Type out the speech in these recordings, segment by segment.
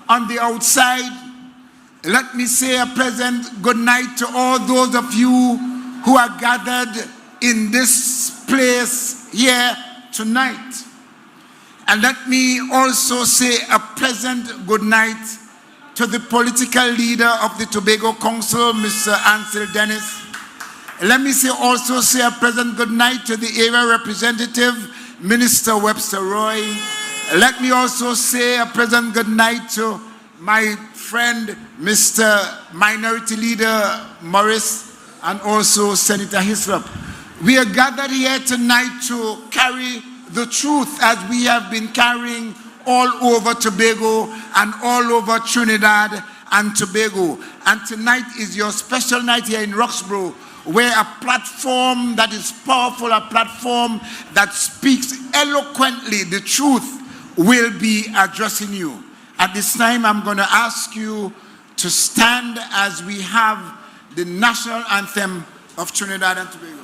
on the outside, let me say a pleasant good night to all those of you who are gathered in this place here tonight. And let me also say a pleasant good night to the political leader of the Tobago Council, Mr. Ansel Dennis. Let me also say a pleasant good night to the area representative, Minister Webster-Roy. Let me also say a pleasant good night to my friend, Mr. Minority Leader Morris, and also Senator Hisop. We are gathered here tonight to carry the truth as we have been carrying all over Tobago and all over Trinidad and Tobago. And tonight is your special night here in Roxborough, where a platform that is powerful, a platform that speaks eloquently the truth, will be addressing you. At this time, I'm going to ask you to stand as we have the national anthem of Trinidad and Tobago.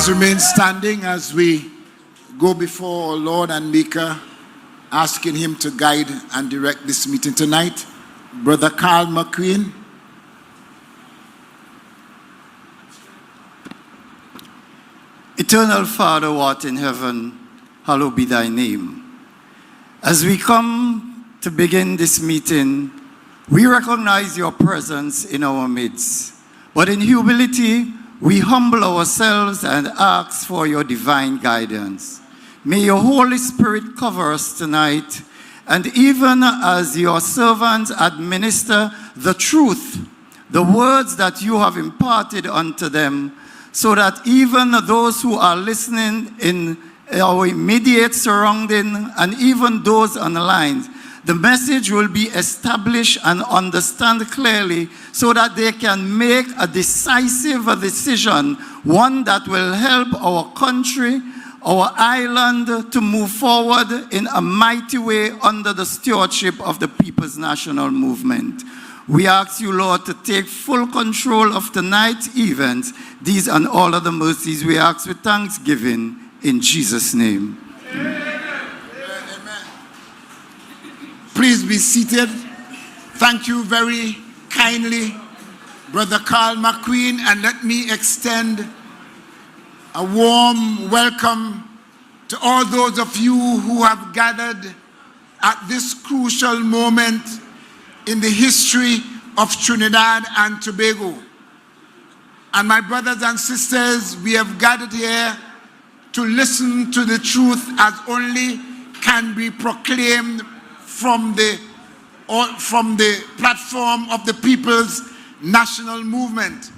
Remain standing as we go before our Lord and Maker, asking him to guide and direct this meeting tonight. Brother Kel Morris. Eternal Father, who art in heaven, hallowed be thy name. As we come to begin this meeting, we recognize your presence in our midst. But in humility, we humble ourselves and ask for your divine guidance. May your Holy Spirit cover us tonight, and even as your servants administer the truth, the words that you have imparted unto them, so that even those who are listening in our immediate surrounding and even those online, the message will be established and understand clearly so that they can make a decisive decision, one that will help our country, our island to move forward in a mighty way under the stewardship of the People's National Movement. We ask you, Lord, to take full control of tonight's events. These and all other mercies we ask with thanksgiving in Jesus' name. Amen. Please be seated. Thank you very kindly, Brother Kel Morris, and let me extend a warm welcome to all those of you who have gathered at this crucial moment in the history of Trinidad and Tobago. And my brothers and sisters, we have gathered here to listen to the truth as only can be proclaimed from the platform of the People's National Movement.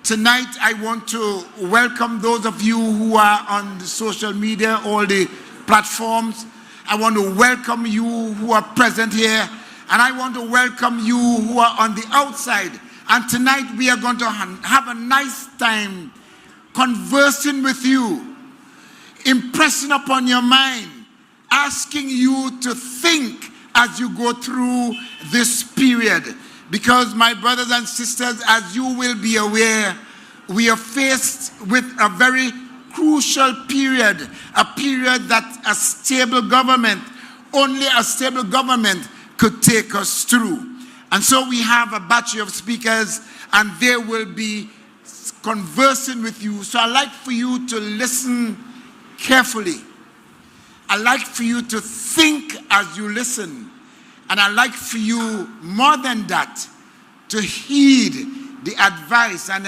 Tonight, I want to welcome those of you who are on the social media, all the platforms. I want to welcome you who are present here, and I want to welcome you who are on the outside. And tonight, we are going to have a nice time conversing with you, impressing upon your mind, asking you to think as you go through this period. Because my brothers and sisters, as you will be aware, we are faced with a very crucial period, a period that a stable government only a stable government could take us through. And so we have a batch of speakers, and they will be conversing with you. So I'd like for you to listen carefully. I'd like for you to think as you listen. And I'd like for you, more than that, to heed the advice and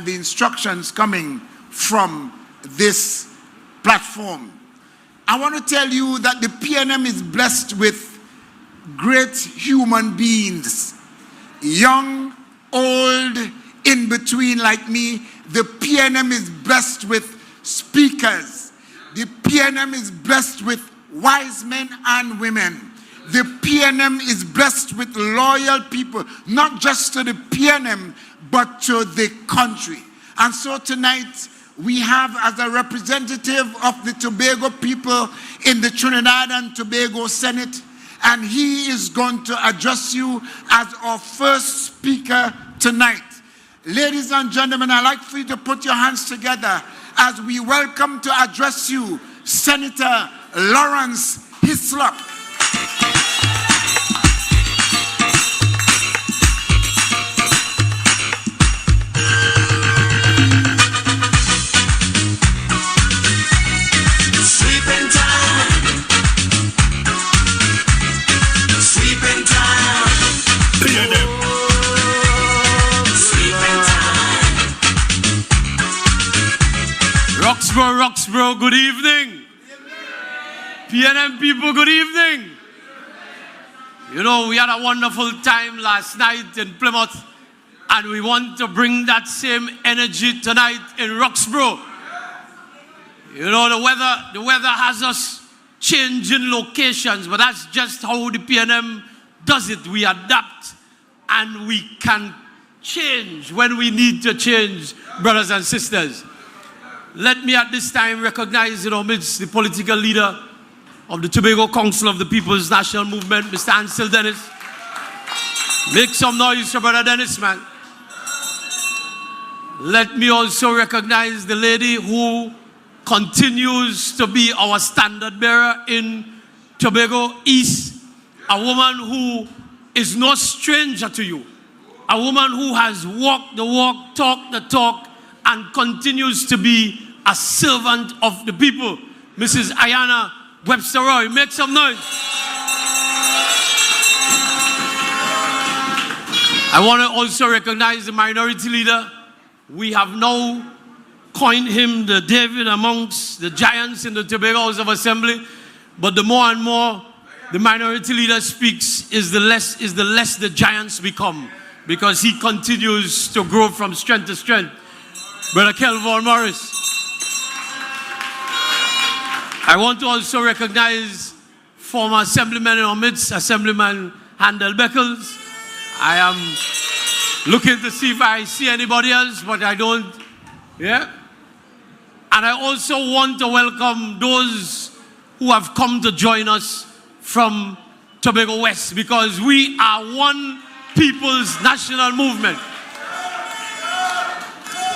the instructions coming from this platform. I want to tell you that the PNM is blessed with great human beings, young, old, in between like me. The PNM is blessed with speakers. The PNM is blessed with wise men and women. The PNM is blessed with loyal people, not just to the PNM, but to the country. And so tonight, we have as a representative of the Tobago people in the Trinidad and Tobago Senate, and he is going to address you as our first speaker tonight. Ladies and gentlemen, I'd like for you to put your hands together as we welcome to address you, Senator Lawrence Hisop. Roxborough, good evening. PNM people, good evening. You know, we had a wonderful time last night in Plymouth, and we want to bring that same energy tonight in Roxborough. You know, the weather has us changing locations, but that's just how the PNM does it. We adapt, and we can change when we need to change, brothers and sisters. Let me at this time recognize in our midst the political leader of the Tobago Council of the People's National Movement, Mr. Ansel Dennis. Make some noise for Brother Dennis, man. Let me also recognize the lady who continues to be our standard bearer in Tobago East, a woman who is no stranger to you, a woman who has walked the walk, talked the talk, and continues to be a servant of the people, Mrs. Ayana Webster-Roy. Make some noise. I want to also recognize the minority leader. We have now coined him the David amongst the giants in the Tobago House of Assembly, but the more and more the minority leader speaks, is the less the giants become, because he continues to grow from strength to strength. Brother Kel Morris. I want to also recognize former assemblyman in our midst, Assemblyman Handel Beckles. I am looking to see if I see anybody else, but I don't. Yeah? And I also want to welcome those who have come to join us from Tobago West, because we are one people's national movement.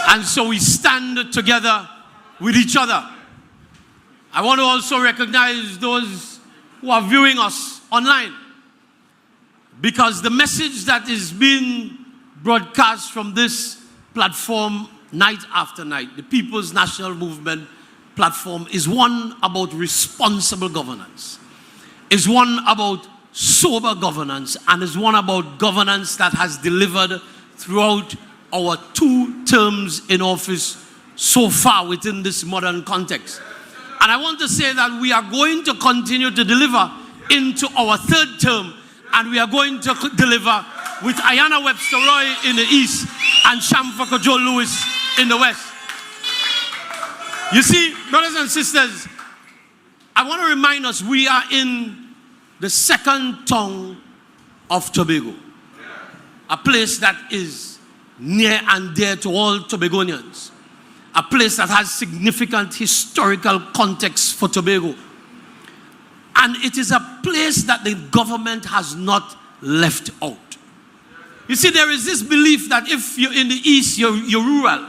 And so we stand together with each other. I want to also recognize those who are viewing us online, because the message that is being broadcast from this platform night after night, the People's National Movement platform, is one about responsible governance, is one about sober governance, and is one about governance that has delivered throughout our 2 terms in office so far within this modern context. And I want to say that we are going to continue to deliver into our 3rd term, and we are going to deliver with Ayana Webster-Roy in the east and Shamfaka Joe Lewis in the west. You see, brothers and sisters, I want to remind us we are in the 2nd tongue of Tobago, a place that is near and dear to all Tobagonians, a place that has significant historical context for Tobago. And it is a place that the government has not left out. You see, there is this belief that if you're in the east, you're rural.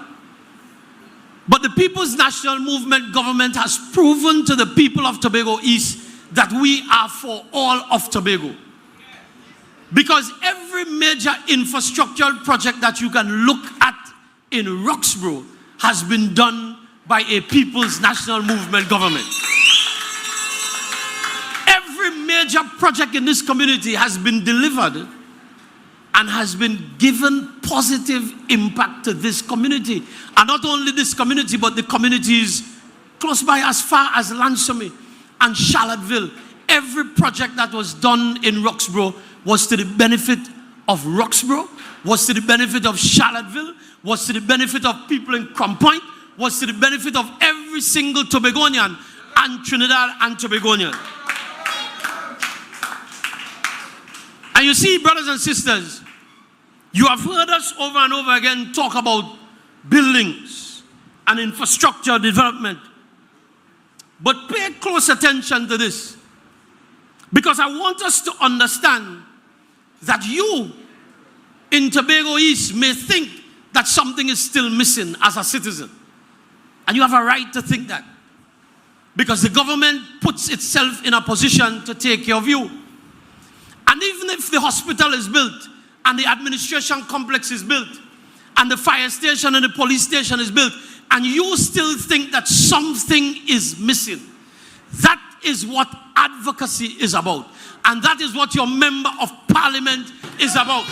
But the People's National Movement government has proven to the people of Tobago East that we are for all of Tobago. Because every major infrastructural project that you can look at in Roxborough has been done by a People's National Movement government. Every major project in this community has been delivered and has been given positive impact to this community. And not only this community, but the communities close by as far as Lansome and Charlottesville. Every project that was done in Roxborough was to the benefit of Roxborough, was to the benefit of Charlottesville, was to the benefit of people in Crown Point, was to the benefit of every single Tobagonian and Trinidad and Tobagonian. And you see, brothers and sisters, you have heard us over and over again talk about buildings and infrastructure development. But pay close attention to this, because I want us to understand that you in Tobago East may think that something is still missing as a citizen. And you have a right to think that, because the government puts itself in a position to take care of you. And even if the hospital is built, and the administration complex is built, and the fire station and the police station is built, and you still think that something is missing, that is what advocacy is about. And that is what your member of parliament is about.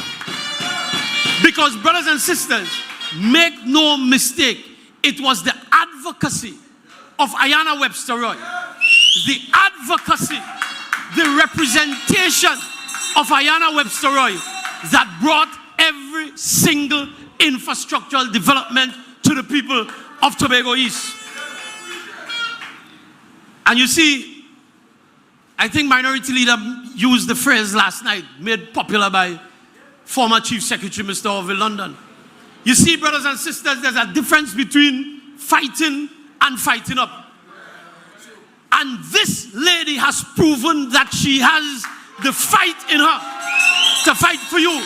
Because, brothers and sisters, make no mistake, it was the advocacy of Ayana Webster-Roy, the advocacy, the representation of Ayana Webster-Roy that brought every single infrastructural development to the people of Tobago East. And you see, I think Minority Leader used the phrase last night, made popular by former Chief Secretary Mr. Orville London. You see, brothers and sisters, there's a difference between fighting and fighting up. And this lady has proven that she has the fight in her to fight for you.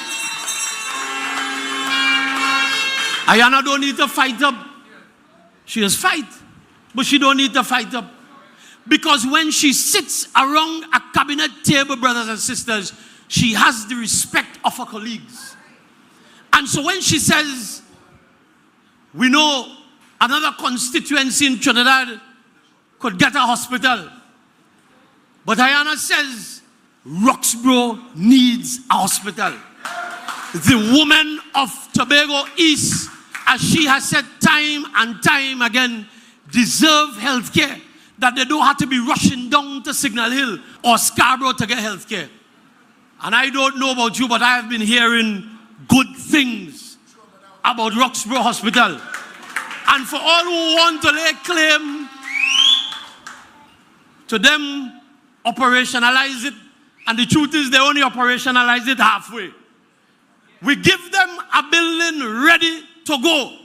Ayana don't need to fight up. She has fight, but she don't need to fight up. Because when she sits around a cabinet table, brothers and sisters, she has the respect of her colleagues. And so when she says, we know another constituency in Trinidad could get a hospital, but Ayana says, Roxborough needs a hospital. The women of Tobago East, as she has said time and time again, deserve health care. That they don't have to be rushing down to Signal Hill or Scarborough to get health care. And I don't know about you, but I have been hearing good things about Roxborough Hospital. And for all who want to lay claim to them, operationalize it. And the truth is, they only operationalize it halfway. We give them a building ready to go.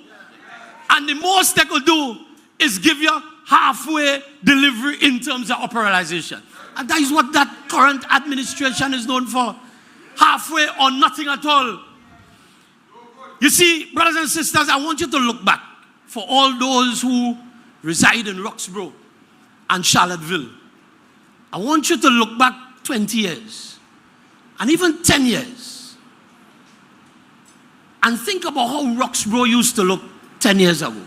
And the most they could do is give you halfway delivery in terms of operationalization. And that is what that current administration is known for. Halfway or nothing at all. You see, brothers and sisters, I want you to look back for all those who reside in Roxborough and Charlottesville. I want you to look back 20 years and even 10 years and think about how Roxborough used to look 10 years ago.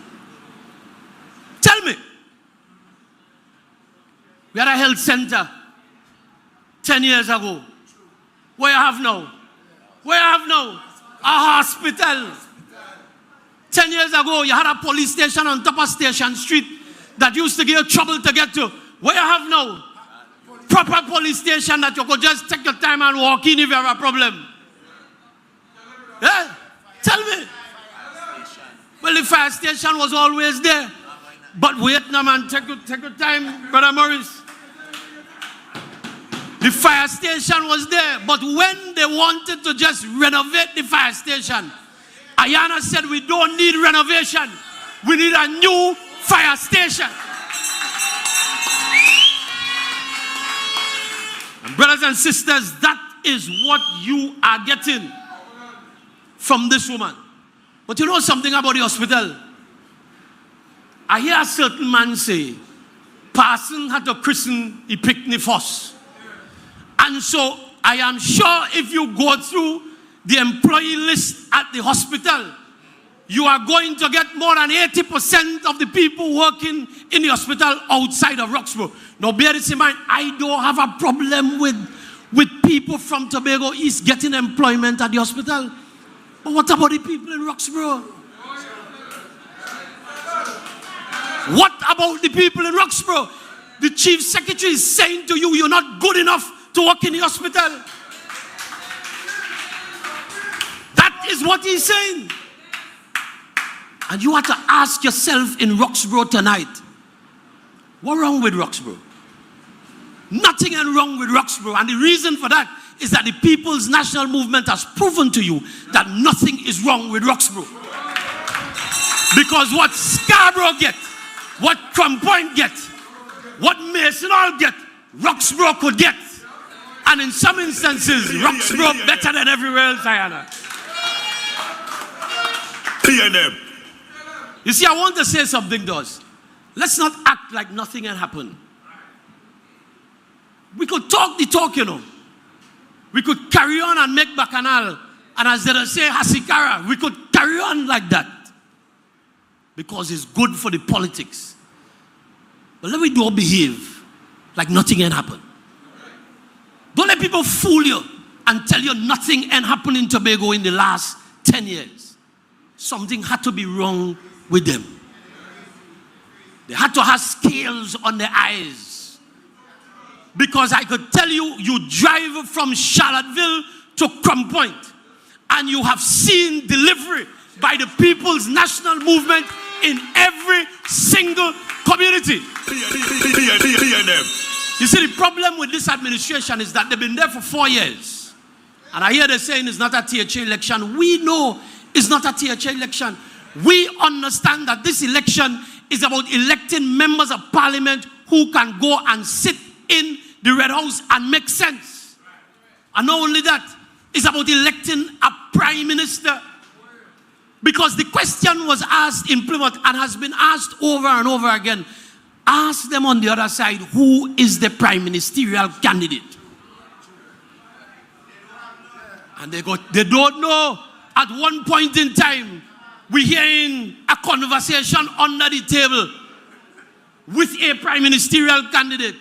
Tell me. We had a health center 10 years ago. What you have now? What you have now? A hospital. 10 years ago, you had a police station on top of Station Street that used to give you trouble to get to. What you have now? Proper police station that you could just take your time and walk in if you have a problem. Yeah? Tell me. Well, the fire station was always there. But wait now, man. Take your time, Brother Morris. The fire station was there. But when they wanted to just renovate the fire station, Ayana said, we don't need renovation. We need a new fire station. And brothers and sisters, that is what you are getting from this woman. But you know something about the hospital? I hear a certain man say parson had to christen the picnic first. And so I am sure if you go through the employee list at the hospital, you are going to get more than 80% of the people working in the hospital outside of Roxborough. Now bear this in mind, I don't have a problem with people from Tobago East getting employment at the hospital. But what about the people in Roxborough? What about the people in Roxborough? The chief secretary is saying to you, you're not good enough to work in the hospital. That is what he's saying. And you have to ask yourself in Roxborough tonight, what's wrong with Roxborough? Nothing is wrong with Roxborough. And the reason for that is that the People's National Movement has proven to you that nothing is wrong with Roxborough. Because what Scarborough get, what Crump Point get, what Mason Hall get, Roxborough could get. And in some instances, Roxborough better than everywhere else, Ayana. You see, I want to say something to us. Let's not act like nothing had happened. We could talk the talk, you know. We could carry on and make bacchanal. And as they say, Hasikara, we could carry on like that. Because it's good for the politics. But let me don't behave like nothing had happened. Don't let people fool you and tell you nothing had happened in Tobago in the last 10 years. Something had to be wrong with them. They had to have scales on their eyes. Because I could tell you, you drive from Charlottesville to Crump Point and you have seen delivery by the People's National Movement in every single community. You see, the problem with this administration is that they've been there for 4 years. And I hear they're saying it's not a THA election. We know it's not a THA election. We understand that this election is about electing members of parliament who can go and sit in the Red House and make sense. And not only that, it's about electing a prime minister. Because the question was asked in Plymouth and has been asked over and over again. Ask them on the other side, who is the prime ministerial candidate? And they don't know. At one point in time, we're hearing a conversation under the table with a prime ministerial candidate.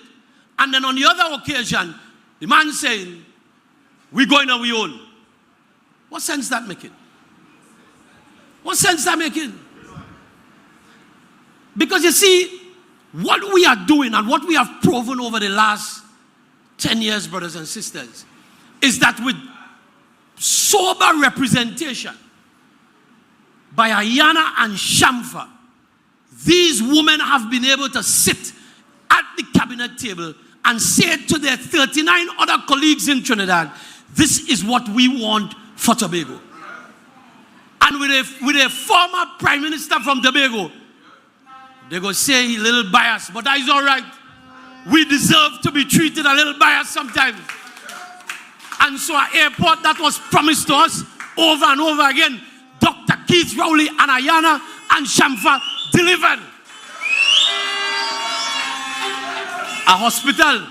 And then on the other occasion, the man saying, we're going on our own. What sense that making? What sense that making? Because you see, what we are doing and what we have proven over the last 10 years, brothers and sisters, is that with sober representation by Ayana and Shamfa, these women have been able to sit at the cabinet table and say to their 39 other colleagues in Trinidad, this is what we want for Tobago. And with a former prime minister from Tobago, they go say he's a little biased, but that is all right. We deserve to be treated a little biased sometimes. And so our airport that was promised to us over and over again, Dr. Keith Rowley and Ayana and Shamfa delivered. A hospital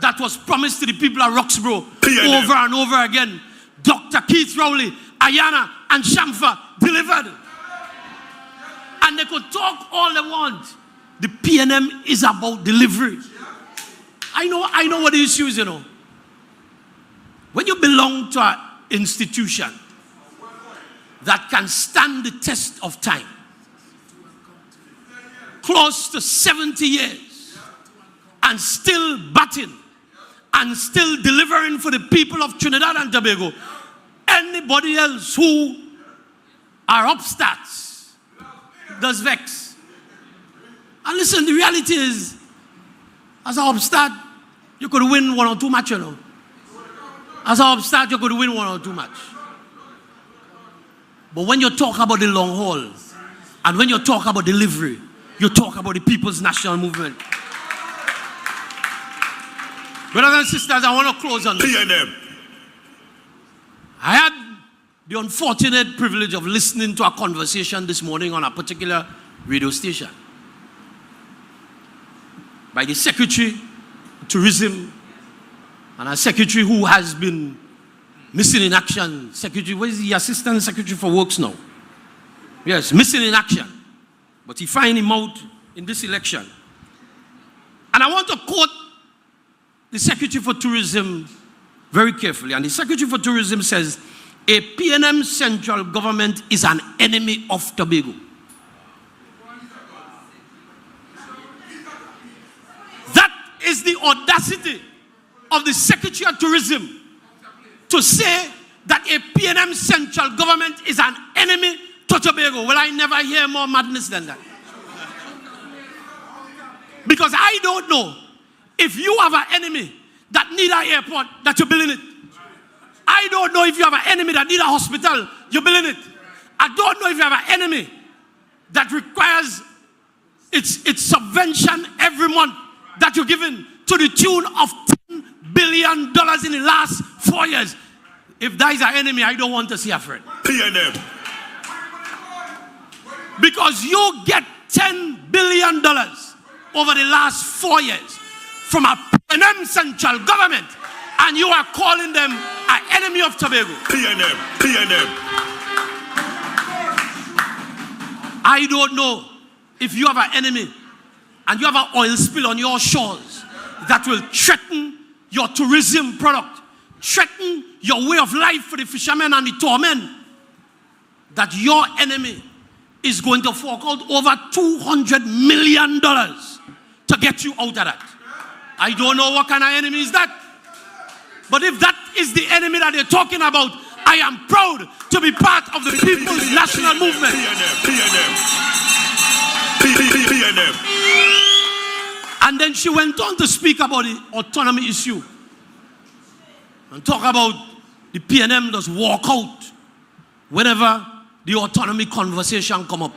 that was promised to the people of Roxborough over and over again, Dr. Keith Rowley, Ayana and Shamfa delivered. And they could talk all they want. The PNM is about delivery. I know what the issue is, you know. When you belong to an institution that can stand the test of time, close to 70 years, and still batting, and still delivering for the people of Trinidad and Tobago, anybody else who are upstarts does vex. And listen, the reality is, as an upstart, you could win 1 or 2 matches, you know. As an upstart, you could win 1 or 2 matches. But when you talk about the long haul, and when you talk about delivery, you talk about the People's National Movement. Brothers and sisters, I want to close on this. I had the unfortunate privilege of listening to a conversation this morning on a particular radio station. by the Secretary of Tourism and a secretary who has been missing in action. Secretary, where is the Assistant Secretary for Works now? Yes, missing in action. But he find him out in this election. And I want to quote the Secretary for Tourism very carefully. And the Secretary for Tourism says, a PNM central government is an enemy of Tobago. That is the audacity of the Secretary of Tourism to say that a PNM central government is an enemy to Tobago. Well, I never hear more madness than that. Because I don't know if you have an enemy that need an airport, that you're building it. I don't know if you have an enemy that need a hospital, you're building it. I don't know if you have an enemy that requires its subvention every month that you're giving to the tune of $10 billion in the last 4 years. If that is an enemy, I don't want to see a friend. PNM. Because you get $10 billion over the last 4 years from a PNM central government, and you are calling them an enemy of Tobago. PNM. I don't know if you have an enemy and you have an oil spill on your shores that will threaten your tourism product, threaten your way of life for the fishermen and the tourmen, that your enemy is going to fork out over $200 million to get you out of that. I don't know what kind of enemy is that. But if that is the enemy that they're talking about, I am proud to be part of the People's National Movement. PNM. And then she went on to speak about the autonomy issue and talk about the PNM does walk out whenever the autonomy conversation come up.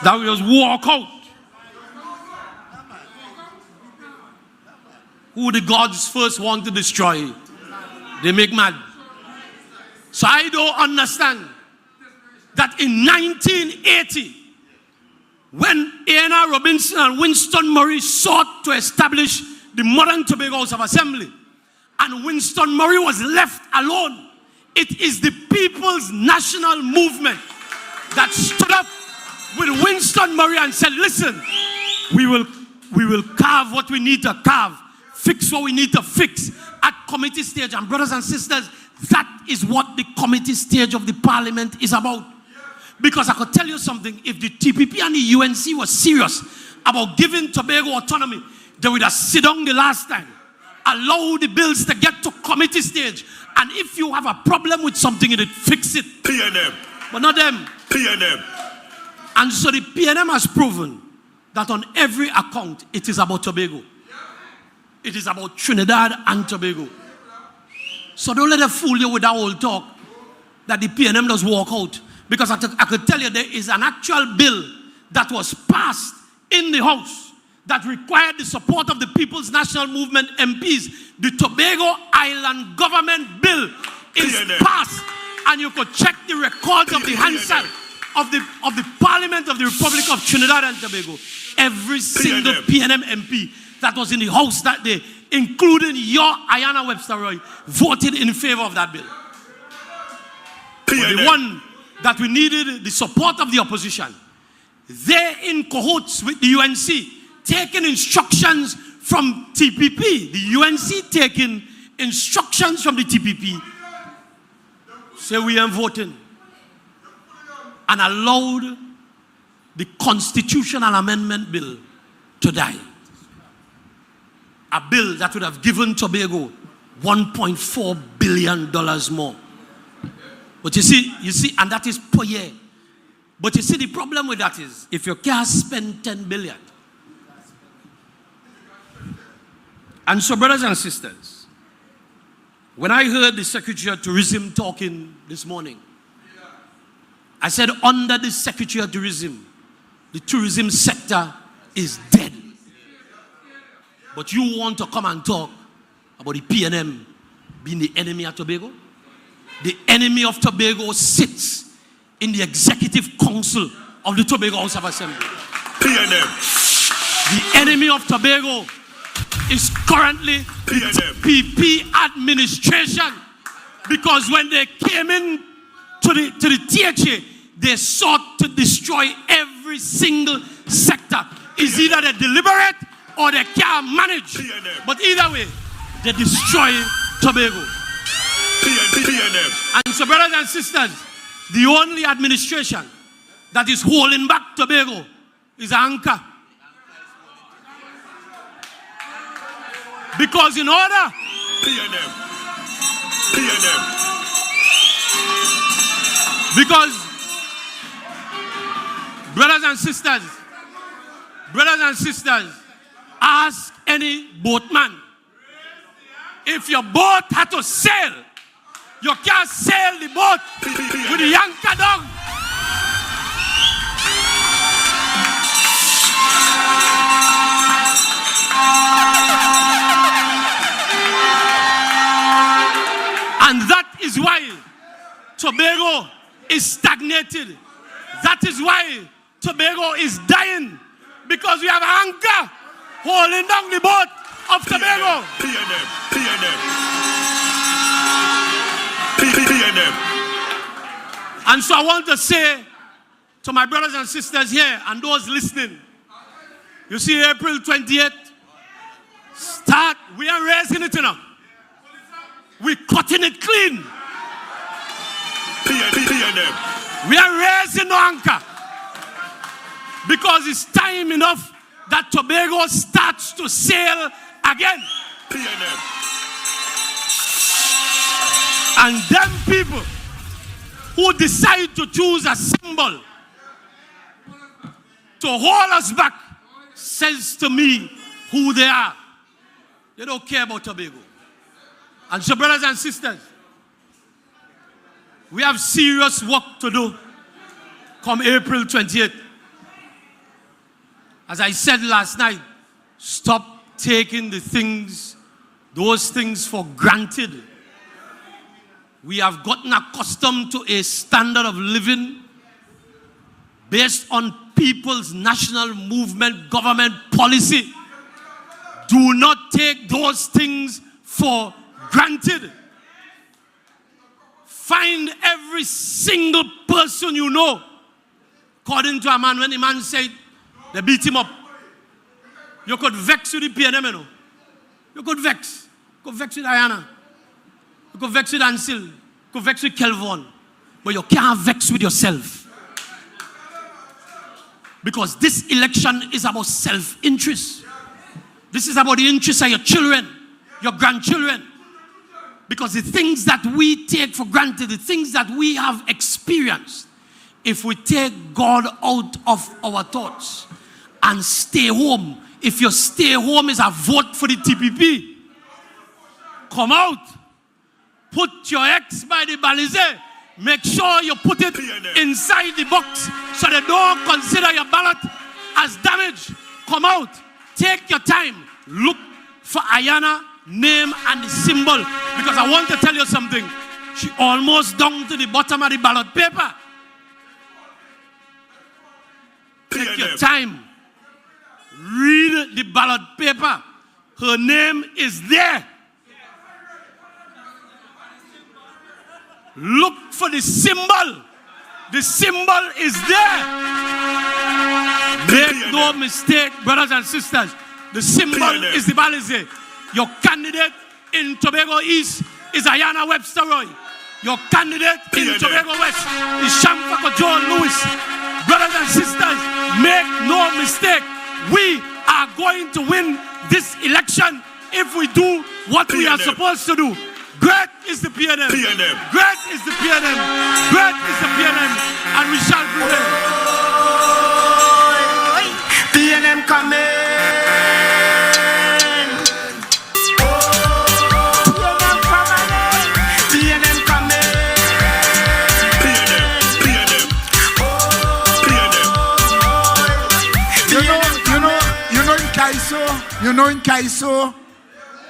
That we just walk out. Who the gods first want to destroy, they make mad. So I don't understand that in 1980, when Ayana Robinson and Winston Murray sought to establish the modern Tobago House of Assembly, and Winston Murray was left alone, it is the People's National Movement that stood up with Winston Murray and said, listen, we will carve what we need to carve, fix what we need to fix at committee stage. And brothers and sisters, that is what the committee stage of the parliament is about. Because I could tell you something, if the TPP and the UNC were serious about giving Tobago autonomy, they would have sit down the last time, allow the bills to get to committee stage, and if you have a problem with something, it fix it. PNM. But not them. PNM. And so the PNM has proven that on every account, it is about Tobago. It is about Trinidad and Tobago. So don't let it fool you with that old talk that the PNM does walk out. Because I could tell you there is an actual bill that was passed in the House that required the support of the People's National Movement MPs. The Tobago Island Government Bill is passed. And you could check the records of the Hansard of the Parliament of the Republic of Trinidad and Tobago. Every single PNM MP that was in the House that day, including your Ayana Webster-Roy, voted in favor of that bill. The one that we needed the support of the opposition, they're in cahoots with the UNC, taking instructions from TPP. The UNC taking instructions from the TPP. Say we are voting. And allowed the constitutional amendment bill to die. A bill that would have given Tobago $1.4 billion more. But you see, and that is per year. But you see, the problem with that is, if you can't spend $10 billion. And so, brothers and sisters, when I heard the Secretary of Tourism talking this morning, I said, under the Secretary of Tourism, the tourism sector is dead. But you want to come and talk about the PNM being the enemy of Tobago? The enemy of Tobago sits in the Executive Council of the Tobago House of Assembly. PNM. The enemy of Tobago is currently the TPP administration, because when they came in to the THA, they sought to destroy every single sector. It's either they deliberate or they can't manage. But either way, they destroy Tobago. And so, brothers and sisters, the only administration that is holding back Tobago is Anchor. Because in order because brothers and sisters, ask any boatman. If your boat had to sail, you can't sail the boat with the anchor down. And that is why Tobago is stagnated. That is why Tobago is dying. Because we have an anchor holding down the boat of Tobago. And so I want to say to my brothers and sisters here and those listening, you see April 28th, start, we are raising it enough. We're cutting it clean. We are raising the anchor. Because it's time enough that Tobago starts to sail again. And them people who decide to choose a symbol to hold us back says to me who they are. They don't care about Tobago. And so, brothers and sisters, we have serious work to do come April 28th. As I said last night, stop taking those things for granted. We have gotten accustomed to a standard of living based on people's national movement, government policy. Do not take those things for granted. Find every single person you know. According to a man, when the man said they beat him up, you could vex with the PNM, you know. You could vex. You could vex with Ayana. You could vex with Ansil. You could vex with Kelvon. But you can't vex with yourself. Because this election is about self-interest. This is about the interests of your children, your grandchildren. Because the things that we take for granted, the things that we have experienced, if we take God out of our thoughts and stay home, if your stay home is a vote for the TPP, come out, put your X by the balize, make sure you put it inside the box so they don't consider your ballot as damaged. Come out, take your time, look for Ayana name and the symbol, because I want to tell you something. She almost down to the bottom of the ballot paper. Take your time. Read the ballot paper. Her name is there. Look for the symbol. The symbol is there. Make no mistake, brothers and sisters. The symbol is the balize. Your candidate in Tobago East is Ayana Webster-Roy. Your candidate in Tobago West is Shamfako Joe Lewis. Brothers and sisters, make no mistake. We are going to win this election if we do what we are supposed to do. Great is the PNM. Great is the PNM. Great is the PNM. And we shall prevail. PNM coming. You know, in Kaiso,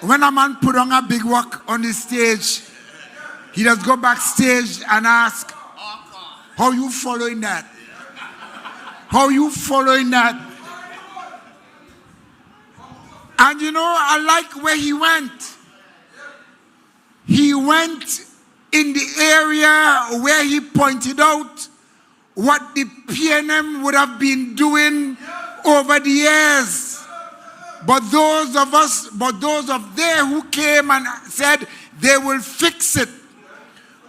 when a man put on a big work on the stage, he does go backstage and ask, how you following that? How you following that? And you know, I like where he went. He went in the area where he pointed out what the PNM would have been doing over the years. But those of there who came and said they will fix it.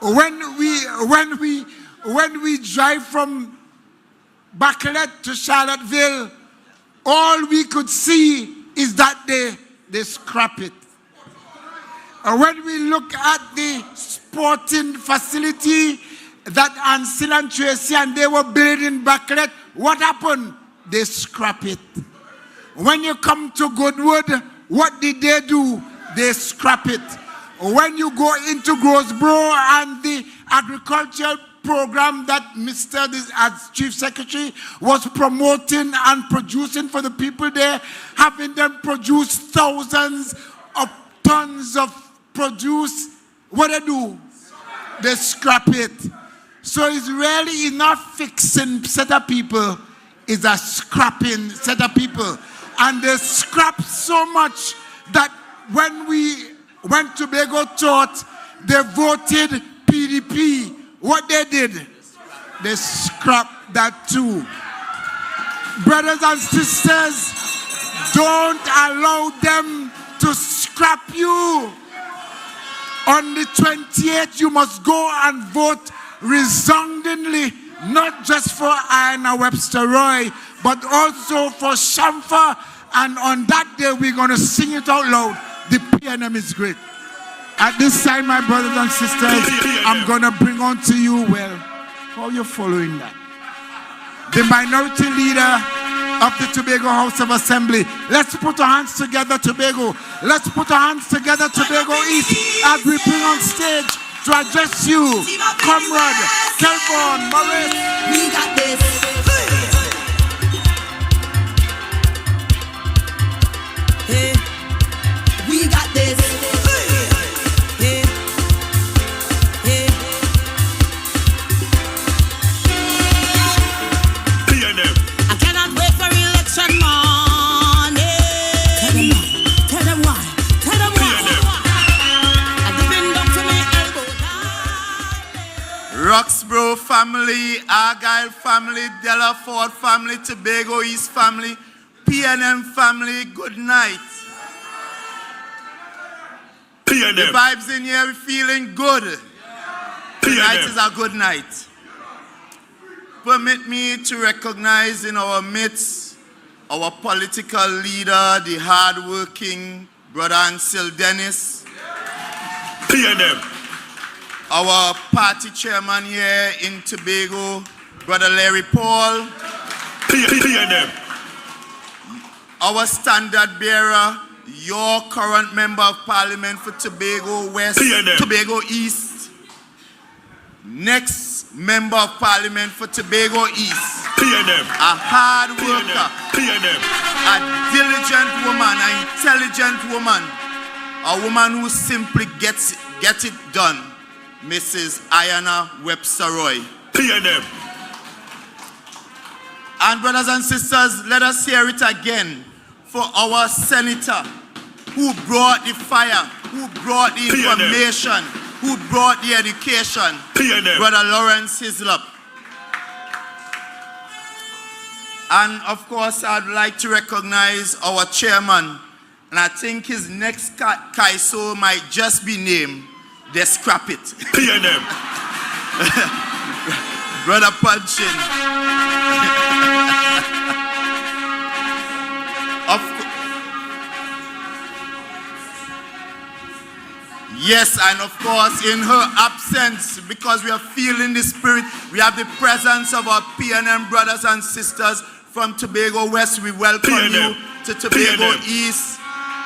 When we drive from Bacalet to Charlottesville, all we could see is that they scrap it. When we look at the sporting facility that Ansel and Tracy and they were building Bacalet, what happened? They scrap it. When you come to Goodwood, what did they do? They scrap it. When you go into Roxborough and the agricultural program that Mr. as Chief Secretary was promoting and producing for the people there, having them produce thousands of tons of produce, what they do? They scrap it. So it's really not fixing set of people, it's a scrapping set of people. And they scrap so much that when Tobago thought they voted PDP, what they did? They scrapped that too. Brothers and sisters, don't allow them to scrap you. On the 28th, you must go and vote resoundingly, not just for Ayana Webster-Roy, but also for Shamfa. And on that day, we're going to sing it out loud. The PNM is great. At this time, my brothers and sisters, I'm going to bring on to you, well, how are you following that? The minority leader of the Tobago House of Assembly. Let's put our hands together, Tobago. Let's put our hands together, Tobago East, as we bring on stage to address you, Comrade Kel Morris. We got this. Hey, we got this. Hey, hey. I cannot wait for election morning. Tell them why. Tell them why. I've been down to my elbow. Roxborough family, Argyle family, Delaford family, Tobago East family, PNM family, good night. PNM. The vibes in here, we're feeling good. Tonight is a good night. Permit me to recognize in our midst our political leader, the hard-working Brother Ansel Dennis. PNM. Our party chairman here in Tobago, Brother Larry Paul. PNM. Our standard bearer, your current member of parliament for Tobago West, PNM. Tobago East. Next member of parliament for Tobago East. PNM. A hard worker, PNM. a diligent woman, an intelligent woman, a woman who simply gets it done, Mrs. Ayana Webster-Roy. PNM. And brothers and sisters, let us hear it again for our senator who brought the fire, who brought the information, who brought the education, PNM. Brother Lawrence Hisop. And of course, I'd like to recognize our chairman, and I think his next Kaiso might just be named, they scrap it. PNM. Brother Punchin. Yes, and of course, in her absence, because we are feeling the spirit, we have the presence of our PNM brothers and sisters from Tobago West. We welcome you to Tobago East.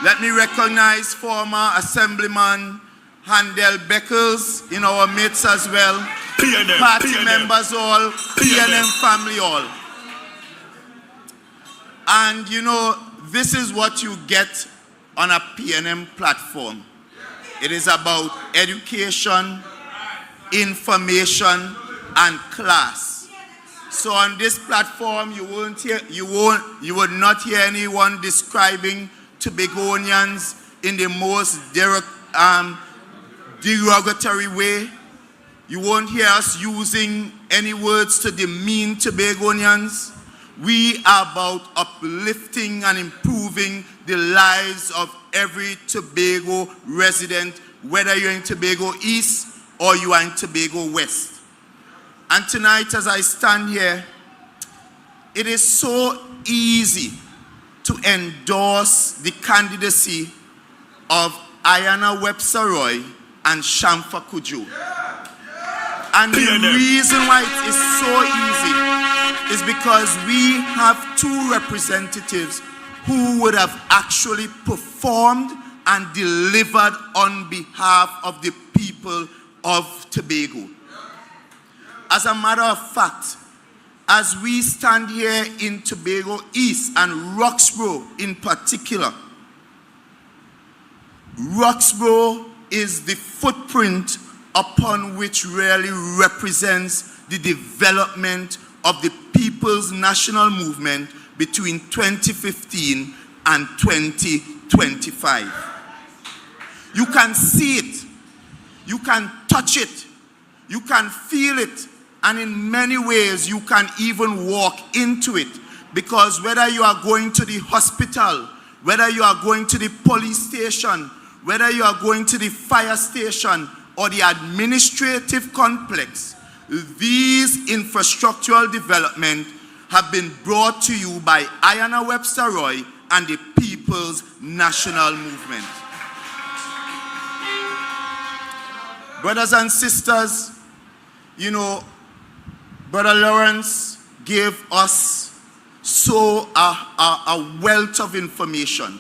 Let me recognize former Assemblyman Handel Beckles in our midst as well. Party members all, PNM family all. And you know, this is what you get on a PNM platform. It is about education, information, and class. So on this platform, you would not hear anyone describing Tobagonians in the most derogatory way. You won't hear us using any words to demean Tobagonians. We are about uplifting and improving the lives of every Tobago resident, whether you're in Tobago East or you are in Tobago West. And tonight, as I stand here, it is so easy to endorse the candidacy of Ayana Webster-Roy and Shamfa Kujo. And the reason why it is so easy is because we have two representatives who would have actually performed and delivered on behalf of the people of Tobago. As a matter of fact, as we stand here in Tobago East and Roxborough in particular, Roxborough is the footprint upon which really represents the development of the People's National Movement between 2015 and 2025. You can see it, you can touch it, you can feel it, and in many ways you can even walk into it, because whether you are going to the hospital, whether you are going to the police station, whether you are going to the fire station or the administrative complex, these infrastructural development have been brought to you by Ayana Webster-Roy and the People's National Movement. Brothers and sisters, you know, Brother Lawrence gave us a wealth of information.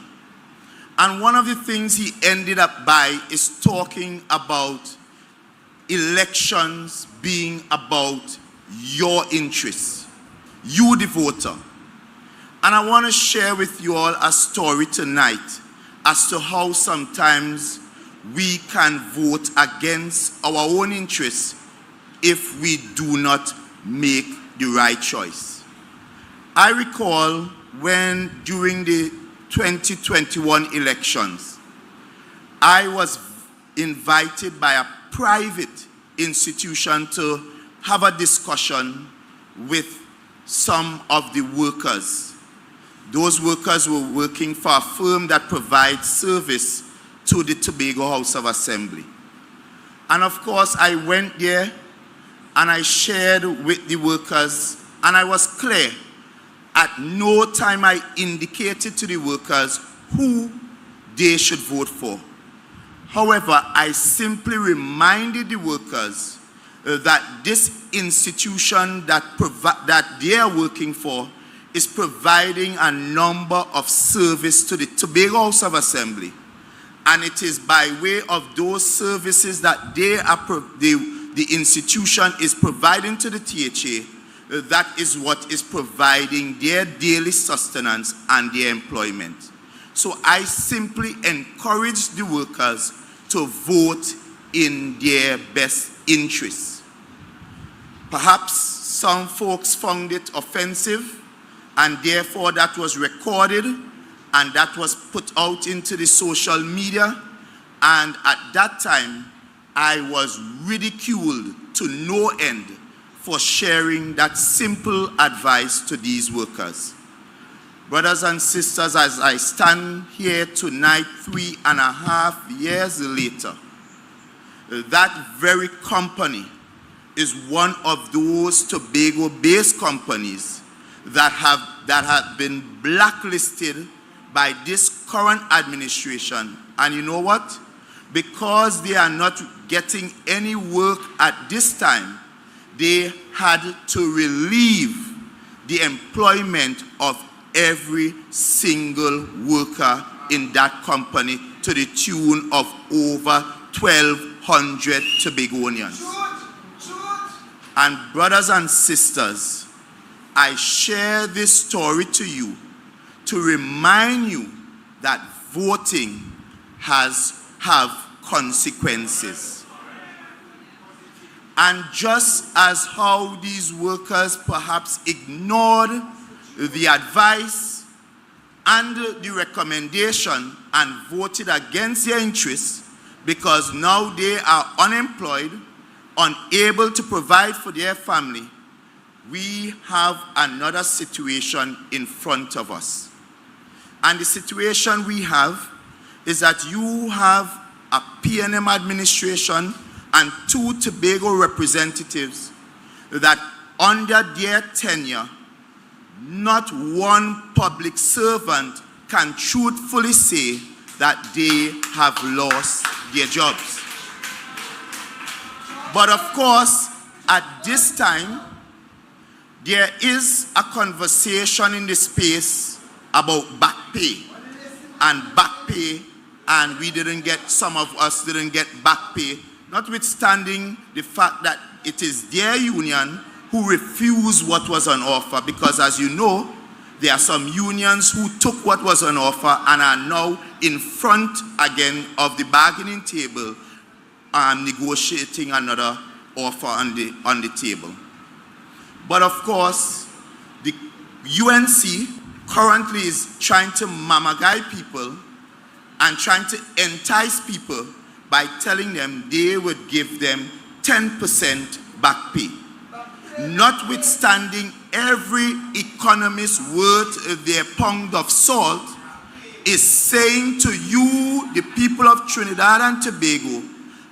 And one of the things he ended up by is talking about elections being about your interests, you the voter. And I want to share with you all a story tonight as to how sometimes we can vote against our own interests if we do not make the right choice. I recall when during the 2021 elections, I was invited by a private institution to have a discussion with some of the workers. Those workers were working for a firm that provides service to the Tobago House of Assembly. And of course, I went there and I shared with the workers, and I was clear. At no time I indicated to the workers who they should vote for. However, I simply reminded the workers that this institution that they are working for is providing a number of service to the Tobago House of Assembly. And it is by way of those services that the institution is providing to the THA, that is what is providing their daily sustenance and their employment. So I simply encourage the workers to vote in their best interests. Perhaps some folks found it offensive, and therefore that was recorded and that was put out into the social media. And at that time, I was ridiculed to no end for sharing that simple advice to these workers. Brothers and sisters, as I stand here tonight, 3.5 years later, that very company is one of those Tobago-based companies that have been blacklisted by this current administration. And you know what? Because they are not getting any work at this time, they had to relieve the employment of every single worker in that company to the tune of over 1,200 Tobagonians. And brothers and sisters, I share this story to you to remind you that voting have consequences. And just as how these workers perhaps ignored the advice and the recommendation and voted against their interests because now they are unemployed, unable to provide for their family, we have another situation in front of us. And the situation we have is that you have a PNM administration and 2 Tobago representatives that under their tenure, not one public servant can truthfully say that they have lost their jobs. But of course, at this time, there is a conversation in the space about back pay. And we didn't get, some of us didn't get back pay, notwithstanding the fact that it is their union who refused what was on offer, because as you know, there are some unions who took what was on offer and are now in front again of the bargaining table, negotiating another offer on the table. But of course, the UNC currently is trying to mamagai people and trying to entice people by telling them they would give them 10% back pay. Notwithstanding every economist worth their pound of salt is saying to you, the people of Trinidad and Tobago,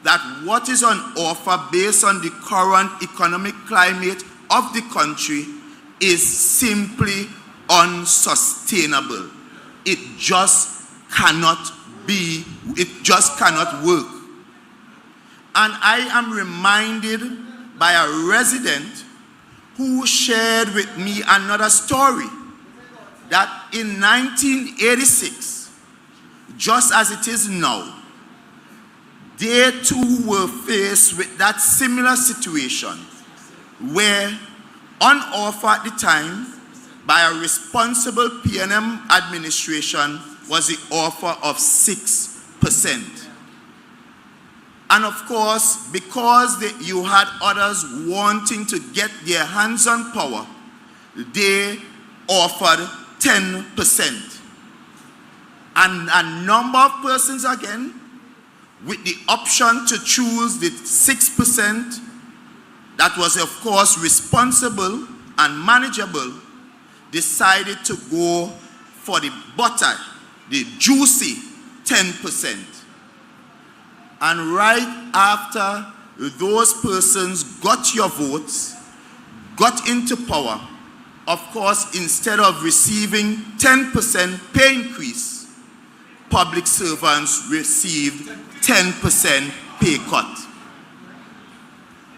that what is on offer based on the current economic climate of the country is simply unsustainable. It just cannot be, it just cannot work. And I am reminded by a resident who shared with me another story that in 1986, just as it is now, they too were faced with that similar situation where on offer at the time by a responsible PNM administration was the offer of 6%. And of course, because you had others wanting to get their hands on power, they offered 10%. And a number of persons again, with the option to choose the 6%, that was of course responsible and manageable, decided to go for the butter, the juicy 10%. And right after those persons got your votes, got into power, of course, instead of receiving 10% pay increase, public servants received 10% pay cut.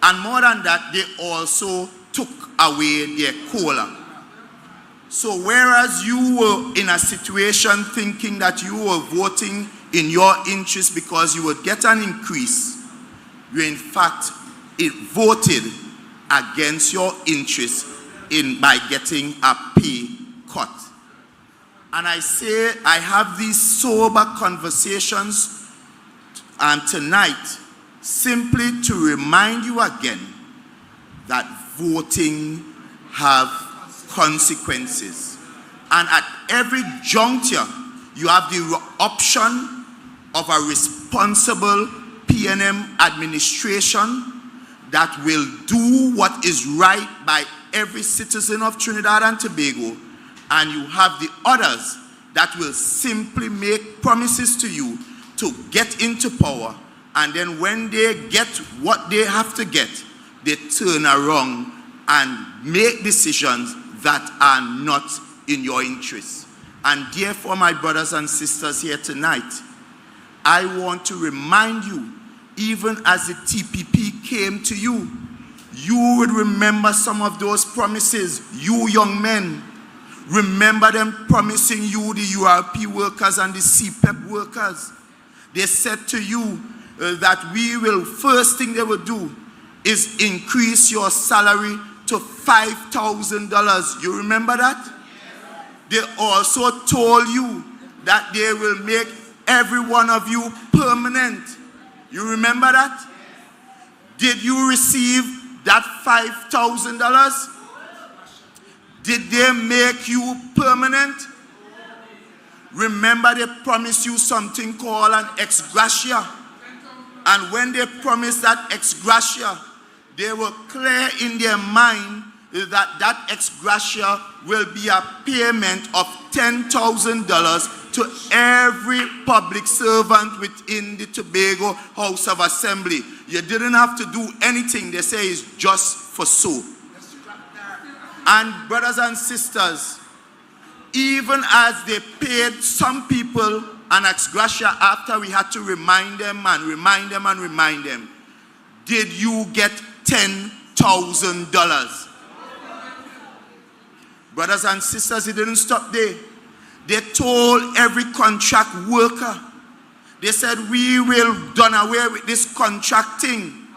And more than that, they also took away their COLA. So whereas you were in a situation thinking that you were voting in your interest because you would get an increase, you in fact voted against your interest by getting a pay cut. And I say I have these sober conversations tonight simply to remind you again that voting have consequences. And at every juncture, you have the option of a responsible PNM administration that will do what is right by every citizen of Trinidad and Tobago, and you have the others that will simply make promises to you to get into power, and then when they get what they have to get, they turn around and make decisions that are not in your interest. And therefore, my brothers and sisters here tonight, I want to remind you, even as the TPP came to you, you would remember some of those promises, you young men. Remember them promising you the URP workers and the CPEP workers. They said to you that we will, first thing they will do is increase your salary to $5,000. You remember that? They also told you that they will make every one of you permanent. You remember that? Did you receive that $5,000? Did they make you permanent? remember they promised you something called an ex gratia. And when they promised that ex gratia, they were clear in their mind that that ex gratia will be a payment of $10,000 to every public servant within the Tobago House of Assembly. You didn't have to do anything. They say it's just for so. And brothers and sisters, even as they paid some people an ex gratia after we had to remind them and remind them and remind them, did you get $10,000? Brothers and sisters, it didn't stop there. They told every contract worker, they said, we will done away with this contracting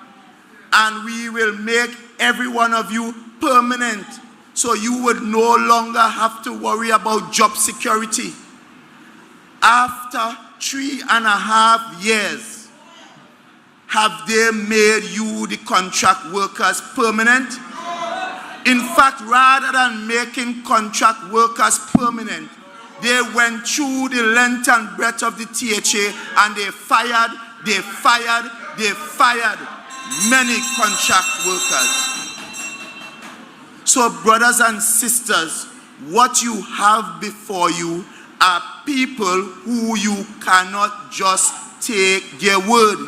and we will make every one of you permanent, so you would no longer have to worry about job security. After 3.5 years, have they made you, the contract workers, permanent? In fact, rather than making contract workers permanent, they went through the length and breadth of the THA and they fired many contract workers. So brothers and sisters, what you have before you are people who you cannot just take their word.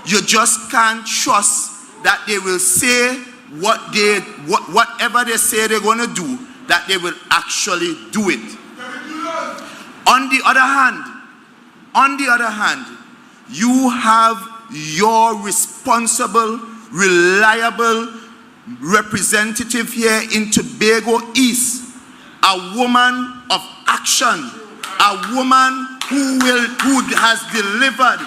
You just can't trust that they will say whatever they say they're going to do, that they will actually do it. On the other hand, you have your responsible, reliable representative here in Tobago East, a woman of action, a woman who has delivered,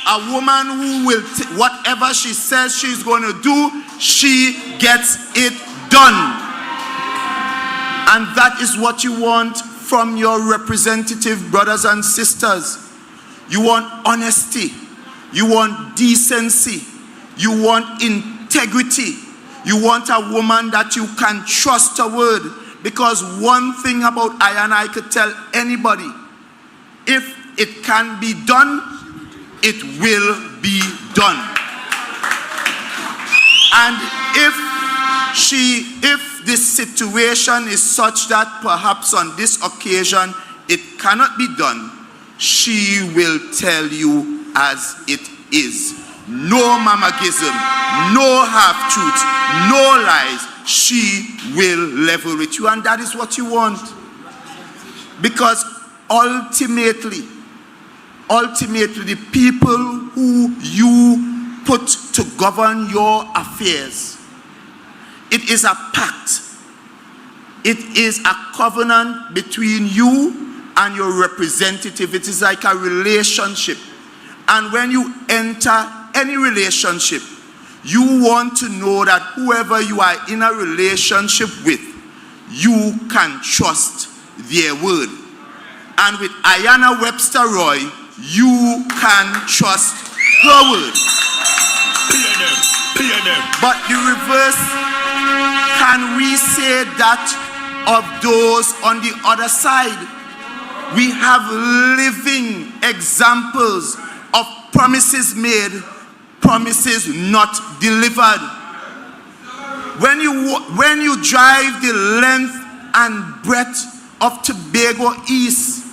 a woman who will, whatever she says she's going to do, she gets it done. And that is what you want from your representative, brothers and sisters. You want honesty, you want decency, you want integrity, you want a woman that you can trust her word. Because one thing about Ayana, I could tell anybody, if it can be done, it will be done. And if this situation is such that perhaps on this occasion it cannot be done, she will tell you as it is. No mamagism, no half-truths, no lies. She will level with you, and that is what you want. Because ultimately, the people who you put to govern your affairs, it is a pact. It is a covenant between you and your representative. It is like a relationship. And when you enter any relationship, you want to know that whoever you are in a relationship with, you can trust their word. And with Ayana Webster-Roy, you can trust her word. But the reverse, can we say that of those on the other side? We have living examples of promises made, promises not delivered. When you drive the length and breadth of Tobago East,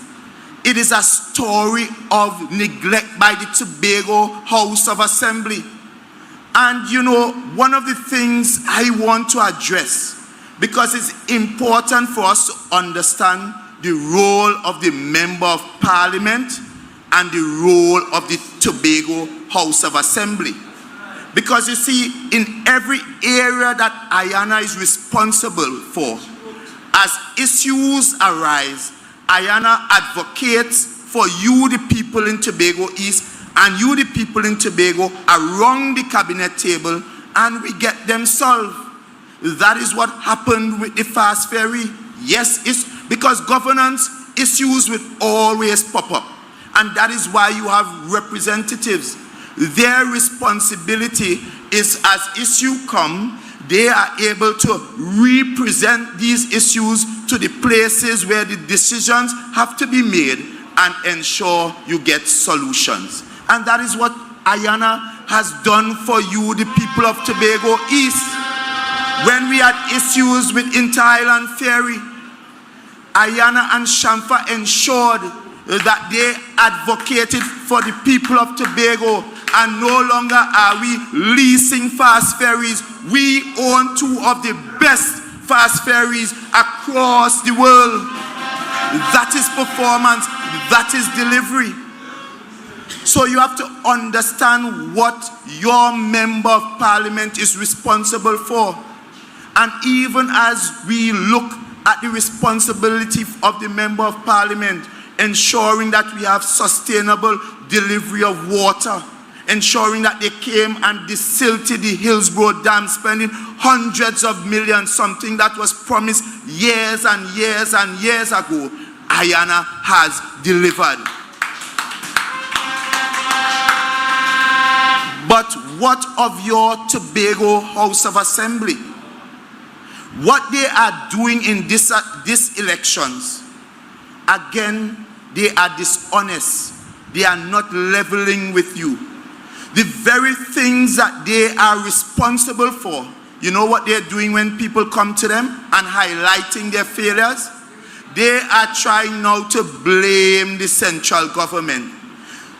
it is a story of neglect by the Tobago House of Assembly. And you know, one of the things I want to address, because it's important for us to understand the role of the Member of Parliament and the role of the Tobago House of Assembly. Because you see, in every area that Ayana is responsible for, as issues arise, Ayana advocates for you, the people in Tobago East, and you, the people in Tobago, around the cabinet table, and we get them solved. That is what happened with the fast ferry. Yes, it's because governance issues will always pop up. And that is why you have representatives. Their responsibility is, as issues come, they are able to represent these issues to the places where the decisions have to be made, and ensure you get solutions. And that is what Ayana has done for you, the people of Tobago East. When we had issues with Inter-Island Ferry, Ayana and Shamfa ensured that they advocated for the people of Tobago, and no longer are we leasing fast ferries. We own two of the best fast ferries across the world. That is performance, that is delivery. So you have to understand what your member of parliament is responsible for. And even as we look at the responsibility of the member of parliament, ensuring that we have sustainable delivery of water, ensuring that they came and desilted the Hillsborough Dam, spending hundreds of millions, something that was promised years and years and years ago, Ayana has delivered. But what of your Tobago House of Assembly? What they are doing in these elections, again, they are dishonest. They are not leveling with you. The very things that they are responsible for, you know what they're doing when people come to them and highlighting their failures? They are trying now to blame the central government.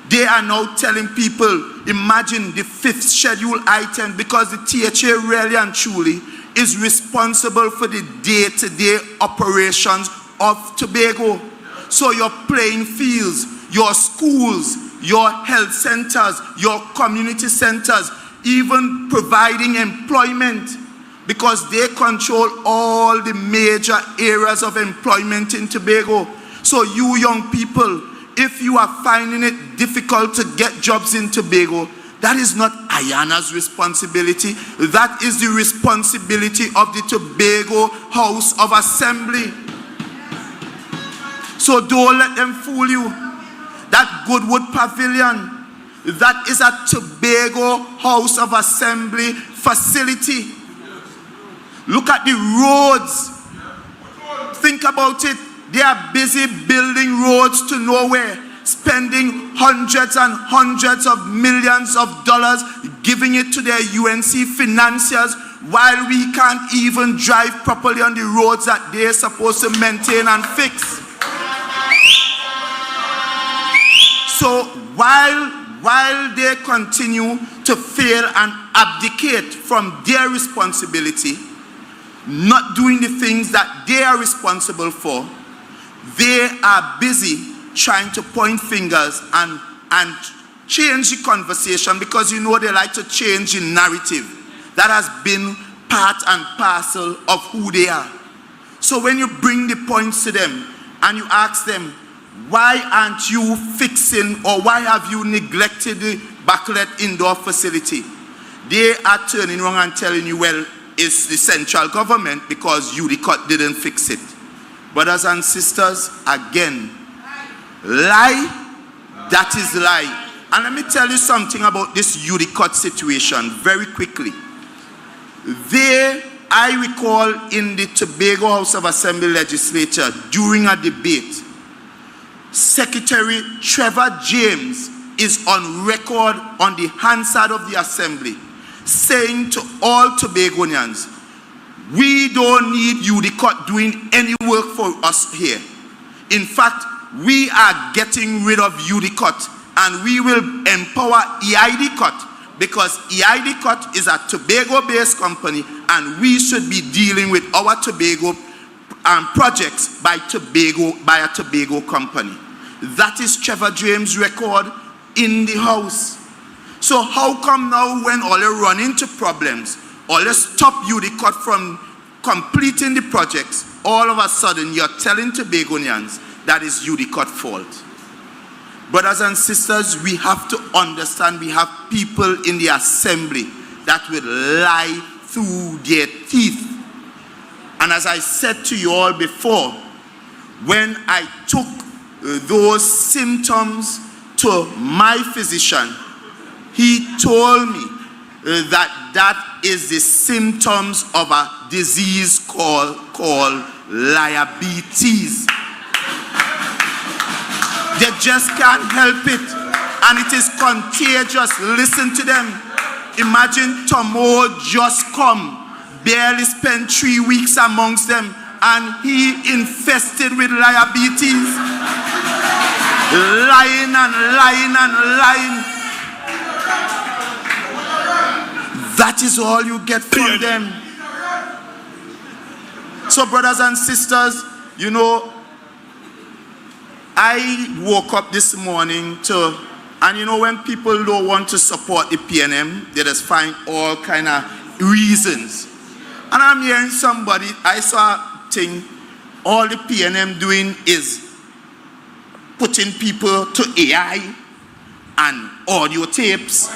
They are now telling people, imagine the 5th schedule item, because the THA really and truly is responsible for the day-to-day operations of Tobago. So your playing fields, your schools, your health centers, your community centers, even providing employment, because they control all the major areas of employment in Tobago. So you young people, if you are finding it difficult to get jobs in Tobago, that is not Ayana's responsibility. That is the responsibility of the Tobago House of Assembly. So don't let them fool you. That Goodwood Pavilion, that is a Tobago House of Assembly facility. Look at the roads. Think about it. They are busy building roads to nowhere, spending hundreds and hundreds of millions of dollars, giving it to their UNC financiers, while we can't even drive properly on the roads that they're supposed to maintain and fix. So while they continue to fail and abdicate from their responsibility, not doing the things that they are responsible for, they are busy trying to point fingers and change the conversation, because you know they like to change the narrative that has been part and parcel of who they are. So when you bring the points to them and you ask them, why aren't you fixing, or why have you neglected the Backlet indoor facility? They are turning around and telling you, well, it's the central government because UDCOT didn't fix it. Brothers and sisters, again, lie, that is lie. And let me tell you something about this UDCOT situation very quickly. I recall in the Tobago House of Assembly legislature, during a debate, Secretary Trevor James is on record on the Hansard of the Assembly, saying to all Tobagonians, we don't need UDCOT doing any work for us here. In fact, we are getting rid of UDCOT and we will empower EIDCOT, because EIDCOT is a Tobago-based company and we should be dealing with our Tobago projects by a Tobago company. That is Trevor James' record in the House. So how come now when all you run into problems, or you stop UDCOT from completing the projects, all of a sudden you're telling Tobagonians that is UDCOT fault? Brothers and sisters, we have to understand we have people in the assembly that will lie through their teeth. And as I said to you all before, when I took those symptoms to my physician, he told me that is the symptoms of a disease called diabetes. They just can't help it. And it is contagious. Listen to them. Imagine Tomo just come, barely spent 3 weeks amongst them, and he infested with diabetes. Lying and lying and lying. That is all you get from them. So brothers and sisters, you know, I woke up this morning and you know, when people don't want to support the PNM, they just find all kind of reasons. And I'm hearing somebody, I saw a thing, all the PNM doing is putting people to AI and audio tapes,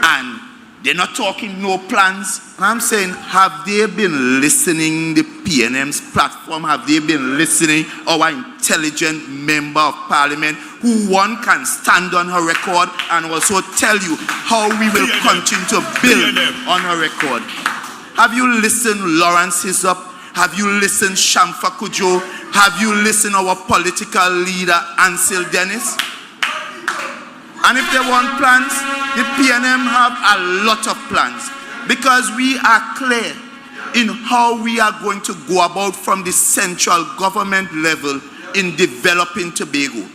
and they're not talking no plans. And I'm saying, have they been listening the PNM's platform? Have they been listening our intelligent member of parliament who one can stand on her record and also tell you how we will continue to build on her record? Have you listened Lawrence Hisop? Have you listened Shamfa Kujo? Have you listened our political leader Ansel Dennis? And if they want plans, the PNM have a lot of plans, because we are clear in how we are going to go about from the central government level in developing Tobago.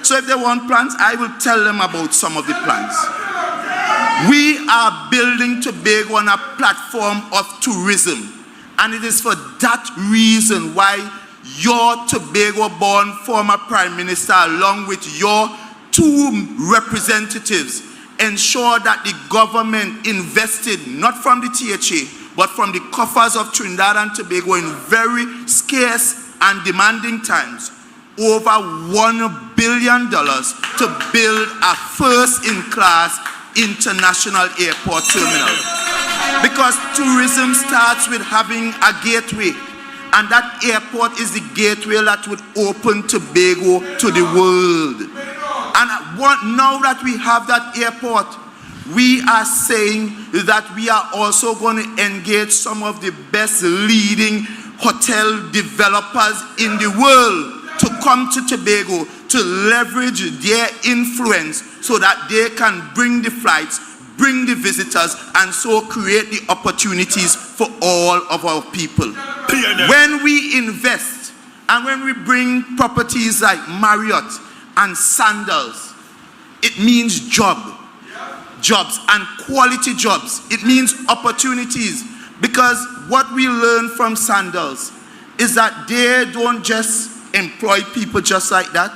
So if they want plans, I will tell them about some of the plans. We are building Tobago on a platform of tourism, and it is for that reason why your Tobago-born former Prime Minister, along with your 2 representatives, ensure that the government invested not from the THA but from the coffers of Trinidad and Tobago in very scarce and demanding times over $1 billion to build a first-in-class international airport terminal. Because tourism starts with having a gateway, and that airport is the gateway that would open Tobago to the world. And now that we have that airport, we are saying that we are also going to engage some of the best leading hotel developers in the world to come to Tobago to leverage their influence so that they can bring the flights, bring the visitors, and so create the opportunities for all of our people. When we invest and when we bring properties like Marriott and Sandals, it means jobs and quality jobs. It means opportunities, because what we learn from Sandals is that they don't just employ people just like that.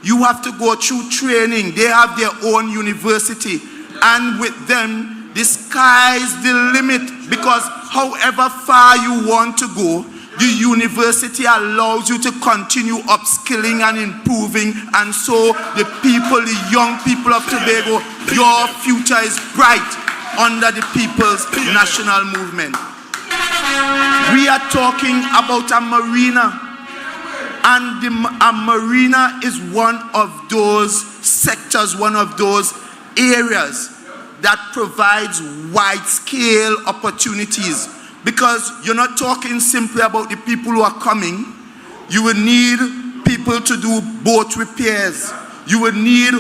You have to go through training. They have their own university, and with them the sky's the limit, because however far you want to go, the university allows you to continue upskilling and improving, and so the people, the young people of Tobago, your future is bright under the People's National Movement. We are talking about a marina, and a marina is one of those sectors, one of those areas that provides wide-scale opportunities. Because you're not talking simply about the people who are coming. You will need people to do boat repairs. You will need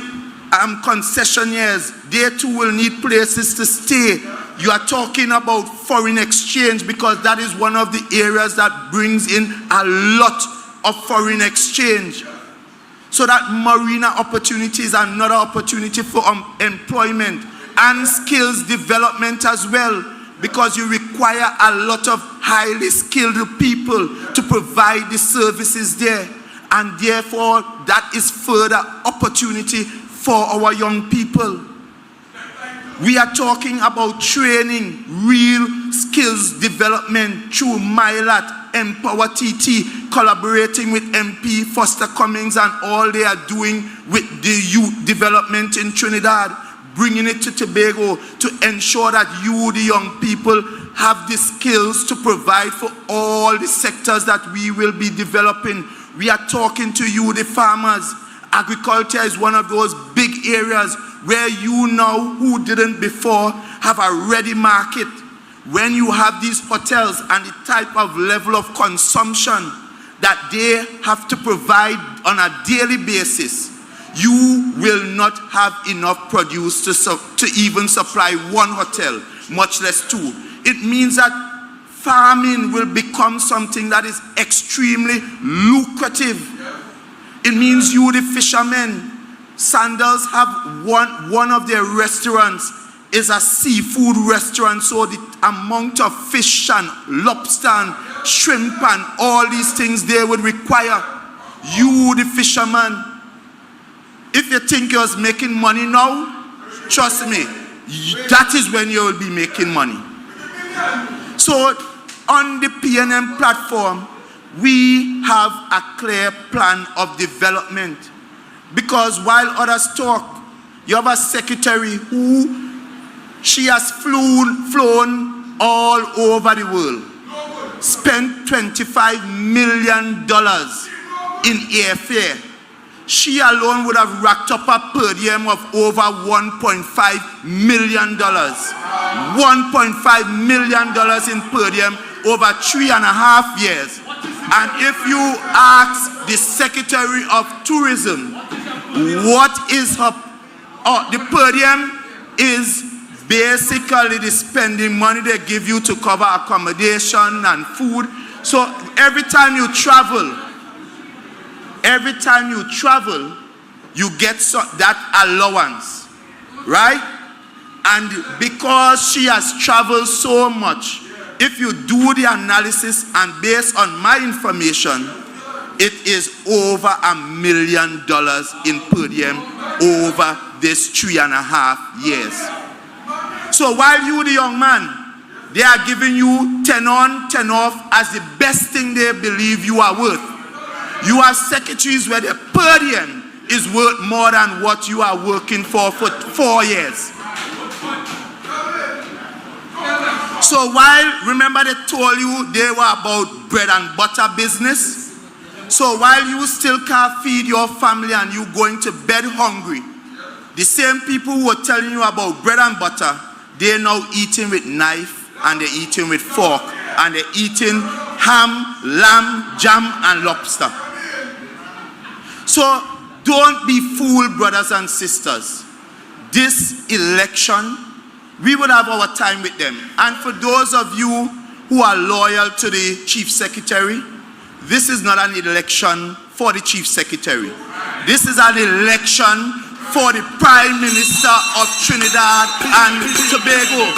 concessionaires. They too will need places to stay. You are talking about foreign exchange, because that is one of the areas that brings in a lot of foreign exchange. So that marina opportunity is another opportunity for employment and skills development as well, because you require a lot of highly skilled people to provide the services there. And therefore, that is further opportunity for our young people. We are talking about training, real skills development through MyLat, Empower TT, collaborating with MP Foster Cummings and all they are doing with the youth development in Trinidad, bringing it to Tobago to ensure that you, the young people, have the skills to provide for all the sectors that we will be developing. We are talking to you, the farmers. Agriculture is one of those big areas where you now, who didn't before, have a ready market. When you have these hotels and the type of level of consumption that they have to provide on a daily basis, you will not have enough produce to even supply one hotel, much less two. It means that farming will become something that is extremely lucrative. It means you, the fishermen, Sandals have one of their restaurants is a seafood restaurant, so the amount of fish and lobster and shrimp and all these things they would require. You, the fisherman, if you think you're making money now, trust me, that is when you will be making money. So on the PNM platform, we have a clear plan of development. Because while others talk, you have a secretary who she has flown all over the world, spent $25 million in airfare. She alone would have racked up a per diem of over $1.5 million. $1.5 million in per diem over 3.5 years. And if you ask the Secretary of Tourism, what is her, the per diem is basically the spending money they give you to cover accommodation and food. So every time you travel, you get that allowance, right? And because she has traveled so much, if you do the analysis and based on my information, it is over $1 million in per diem over this 3.5 years. So while you, the young man, they are giving you 10 on, 10 off as the best thing they believe you are worth. You have secretaries where the per diem is worth more than what you are working for 4 years. So while, remember they told you they were about bread and butter business? So while you still can't feed your family and you going to bed hungry, the same people who were telling you about bread and butter, they're now eating with knife and they're eating with fork and they're eating ham, lamb, jam and lobster. So don't be fooled, brothers and sisters. This election, we will have our time with them. And for those of you who are loyal to the Chief Secretary, this is not an election for the Chief Secretary. This is an election for the Prime Minister of Trinidad and Tobago.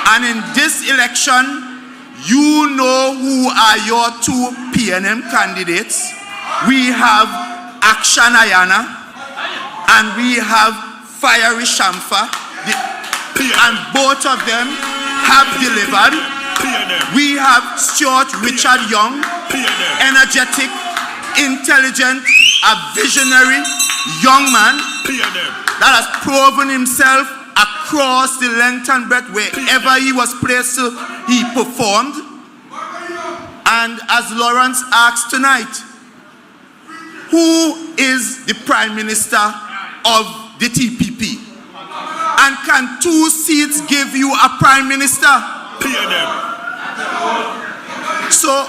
And in this election, you know who are your two PNM candidates. We have Action Ayana and we have Fiery Shamfa. And both of them have delivered. We have Stuart Richard Young, energetic, intelligent, a visionary young man that has proven himself across the length and breadth. Wherever he was placed, he performed. And as Lawrence asked tonight, who is the Prime Minister of the TPP? And can 2 seats give you a Prime Minister? So,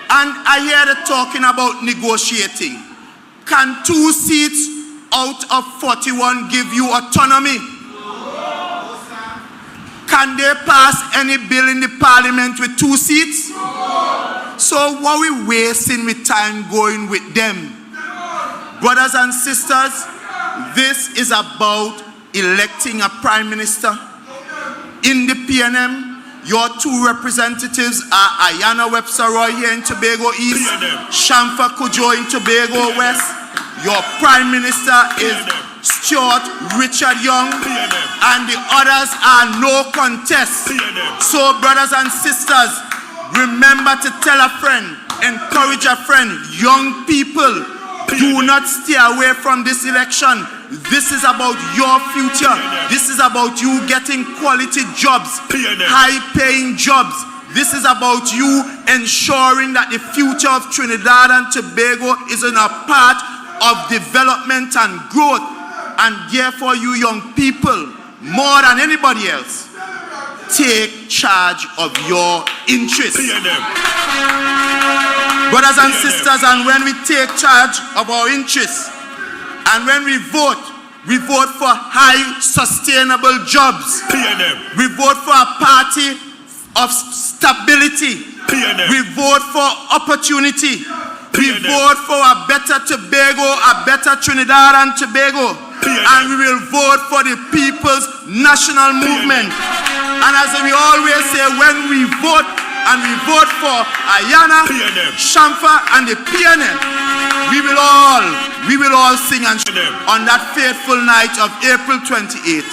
and I hear them talking about negotiating. Can 2 seats out of 41 give you autonomy? Can they pass any bill in the parliament with 2 seats? So what are we wasting with time going with them? Brothers and sisters, this is about electing a prime minister. In the PNM, your 2 representatives are Ayana Webster-Roy here in Tobago East, Shamfa Kujo in Tobago West. Your prime minister is Stuart Richard Young, and the others are no contest. So brothers and sisters, remember to tell a friend, encourage a friend, young people, do not stay away from this election. This is about your future. This is about you getting quality jobs, high-paying jobs. This is about you ensuring that the future of Trinidad and Tobago is in a path of development and growth. And therefore, you young people, more than anybody else, take charge of your interests. PNM. Brothers and sisters, and when we take charge of our interests, and when we vote for high sustainable jobs. PNM. We vote for a party of stability. PNM. We vote for opportunity. We PNM. vote for a better Tobago, a better Trinidad and Tobago. PNM. And we will vote for the people's national movement. And as we always say, when we vote, and we vote for Ayana, PNM. Shamfa, and the PNM, we will all sing and on that fateful night of April 28th.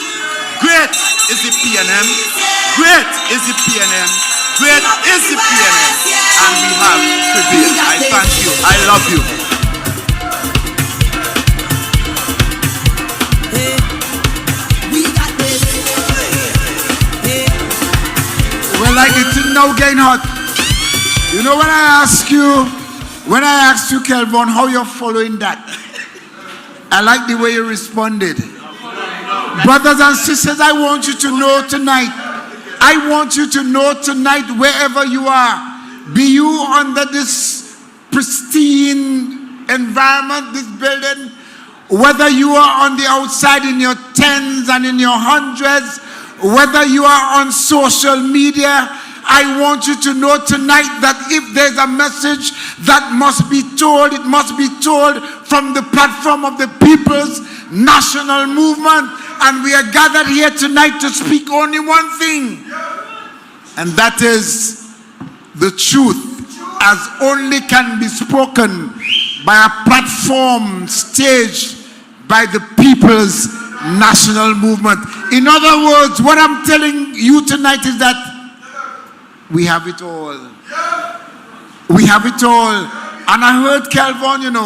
Great is the PNM, great is the PNM, great is the PNM, and we have prevailed. I thank you, I love you. Well, like it now getting hot. You know when I asked you, Kelvin, how you're following that, I like the way you responded. Brothers and sisters, I want you to know tonight, wherever you are, be you under this pristine environment, this building, whether you are on the outside in your tens and in your hundreds, whether you are on social media, I want you to know tonight that if there's a message that must be told, it must be told from the platform of the People's National Movement. And we are gathered here tonight to speak only one thing. And that is the truth, as only can be spoken by a platform staged by the People's National Movement. In other words, what I'm telling you tonight is that we have it all. We have it all. And I heard Kelvin, and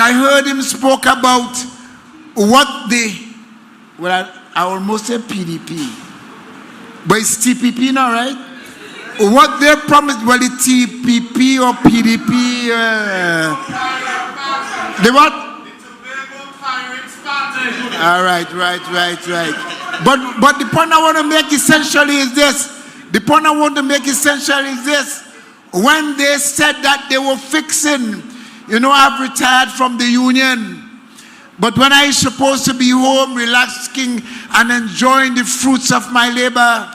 I heard him spoke about what I almost say PDP, but it's TPP now, right? What they promised, well, the TPP or PDP, the what? All right. But the point I want to make essentially is this. When they said that they were fixing, I've retired from the union. But when I'm supposed to be home, relaxing and enjoying the fruits of my labor,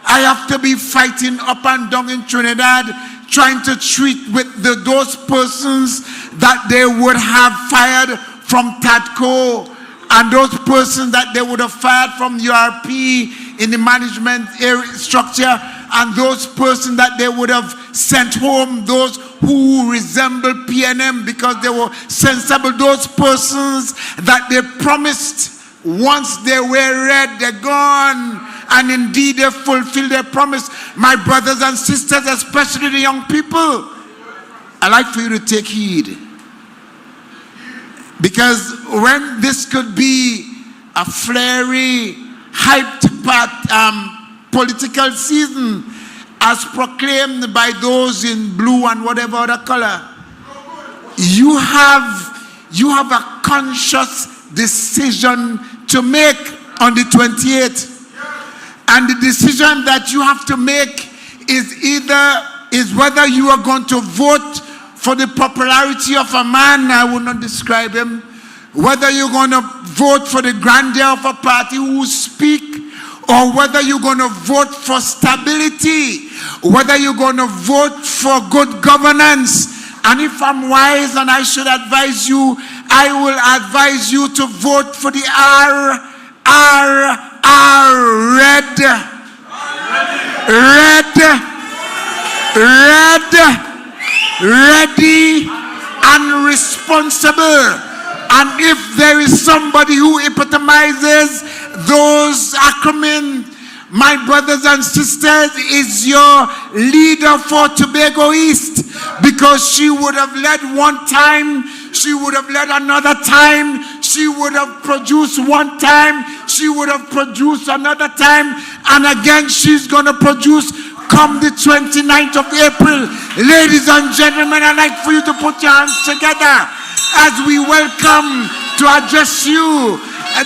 I have to be fighting up and down in Trinidad, trying to treat with those persons that they would have fired from TADCO, and those persons that they would have fired from URP in the management area structure, and those persons that they would have sent home, those who resemble PNM because they were sensible, those persons that they promised once they were red, they're gone, and indeed they fulfilled their promise. My brothers and sisters, especially the young people, I'd like for you to take heed. Because when this could be a flary, hyped political season, as proclaimed by those in blue and whatever other color, you have a conscious decision to make on the 28th. And the decision that you have to make is whether you are going to vote for the popularity of a man, I will not describe him, whether you're going to vote for the grandeur of a party who speak, or whether you're going to vote for stability, whether you're going to vote for good governance. And if I'm wise and I should advise you, I will advise you to vote for the red, ready and responsible. And if there is somebody who epitomizes those acronyms, my brothers and sisters, is your leader for Tobago East, because she would have led one time, she would have led another time, she would have produced one time, she would have produced another time, and again she's going to produce come the 29th of April. Ladies and gentlemen, I'd like for you to put your hands together as we welcome to address you,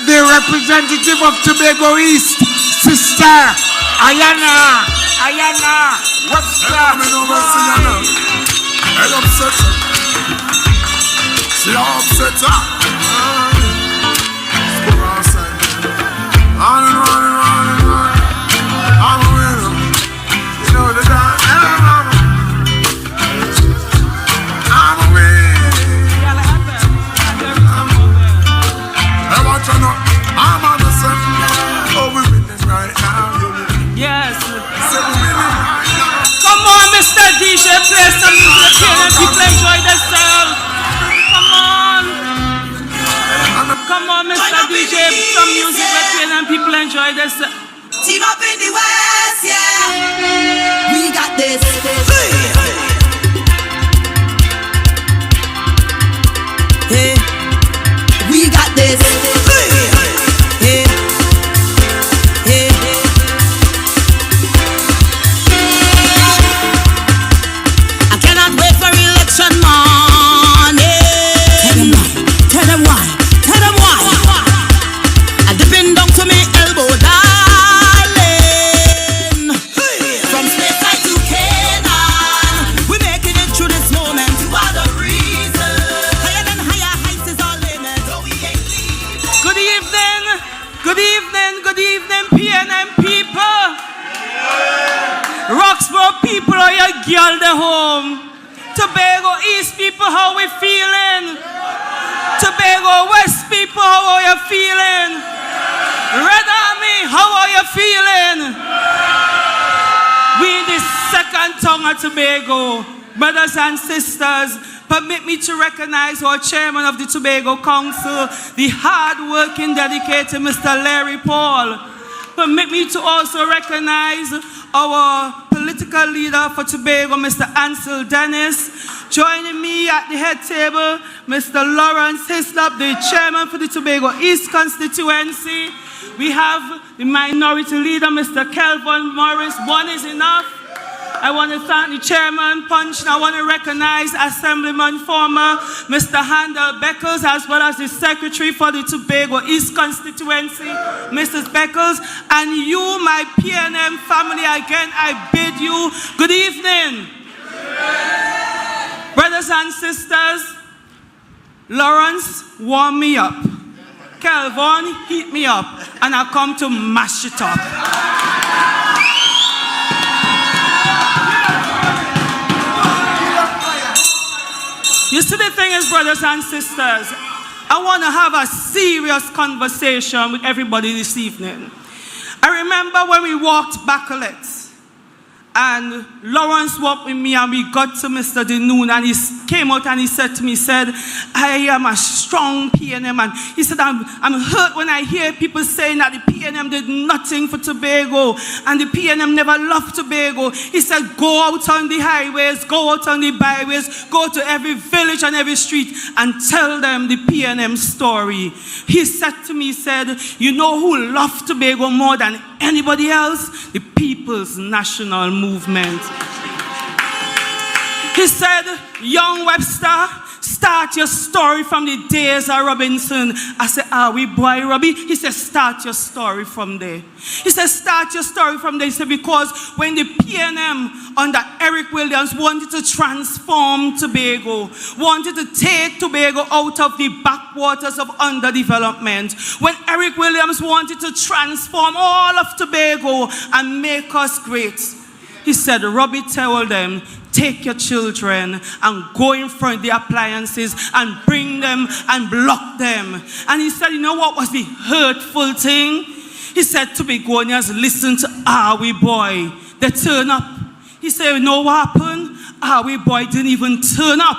the representative of Tobago East, Sister Ayana Webster-Roy. Head upset. See how upset her. On and on and on and on. I'm a winner. You know the dance. I'm a winner. Hey, watch out now. I'm on the sun. Oh, we're winning right now. Yes. Say we're winning right now. Come on, Mr. DJ, play some music here and people enjoy themselves. Come on. Come on, Mr. DJ, some music here and people enjoy themselves. Team up in the West, yeah. We got this. Hey, we got this. Hey, hey, hey. I cannot wait for election morning. Tell them why. Tell them why. I dipping down to me elbow, darling. From Space to Canaan, we're making it through this moment. You are the reason. Higher than higher heights is our limit. So we ain't leaving. Good evening, good evening, good evening, PNM people. Roxborough people, are your girl the home? Tobago East people, how we feeling? Tobago West people, how are you feeling? Red Army, how are you feeling? We in the second tongue of Tobago, brothers and sisters. Permit me to recognize our chairman of the Tobago Council, the hard-working, dedicated Mr. Larry Paul. Permit me to also recognize our political leader for Tobago, Mr. Ansel Dennis. Joining me at the head table, Mr. Lawrence Hisop, the chairman for the Tobago East constituency. We have the minority leader, Mr. Kel Morris. One is enough. I want to thank the chairman, Punch, and I want to recognize Assemblyman former Mr. Handel Beckles, as well as the secretary for the Tobago East constituency, Mrs. Beckles, and you, my PNM family, again, I bid you good evening. Brothers and sisters, Lawrence, warm me up. Kelvin, heat me up, and I come to mash it up. You see, the thing is, brothers and sisters, I want to have a serious conversation with everybody this evening. I remember when we walked Bacolet, and Lawrence walked with me, and we got to Mr. Denoon, and he came out and he said to me, I am a strong PNM man. He said, I'm hurt when I hear people saying that the PNM did nothing for Tobago, and the PNM never loved Tobago. He said, go out on the highways, go out on the byways, go to every village and every street, and tell them the PNM story. He said to me, you know who loved Tobago more than anybody else? The People's National Movement. He said, young Webster, start your story from the days of Robinson. I said, are we boy, Robbie? He said, start your story from there. He said, start your story from there. He said, because when the PNM under Eric Williams wanted to transform Tobago, wanted to take Tobago out of the backwaters of underdevelopment, when Eric Williams wanted to transform all of Tobago and make us great, he said, Robbie told them, take your children and go in front of the appliances and bring them and block them. And he said, you know what was the hurtful thing? He said, Tobagonians, listen to Awi Boy. They turn up. He said, you know what happened? Awi Boy didn't even turn up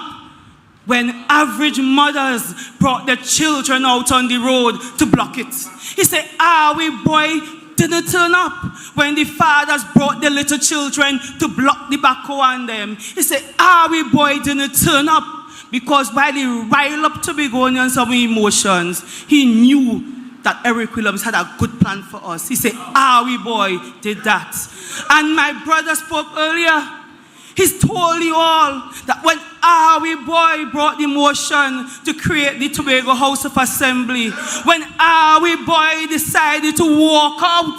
when average mothers brought their children out on the road to block it. He said, Awi Boy didn't turn up when the fathers brought their little children to block the backhoe on them. He said, Awi Boy didn't turn up because while he riled up Tobagonians of emotions, he knew that Eric Williams had a good plan for us. He said, Awi Boy did that. And my brother spoke earlier. He's told you all that when Awi Boy brought the motion to create the Tobago House of Assembly, when Awi Boy decided to walk out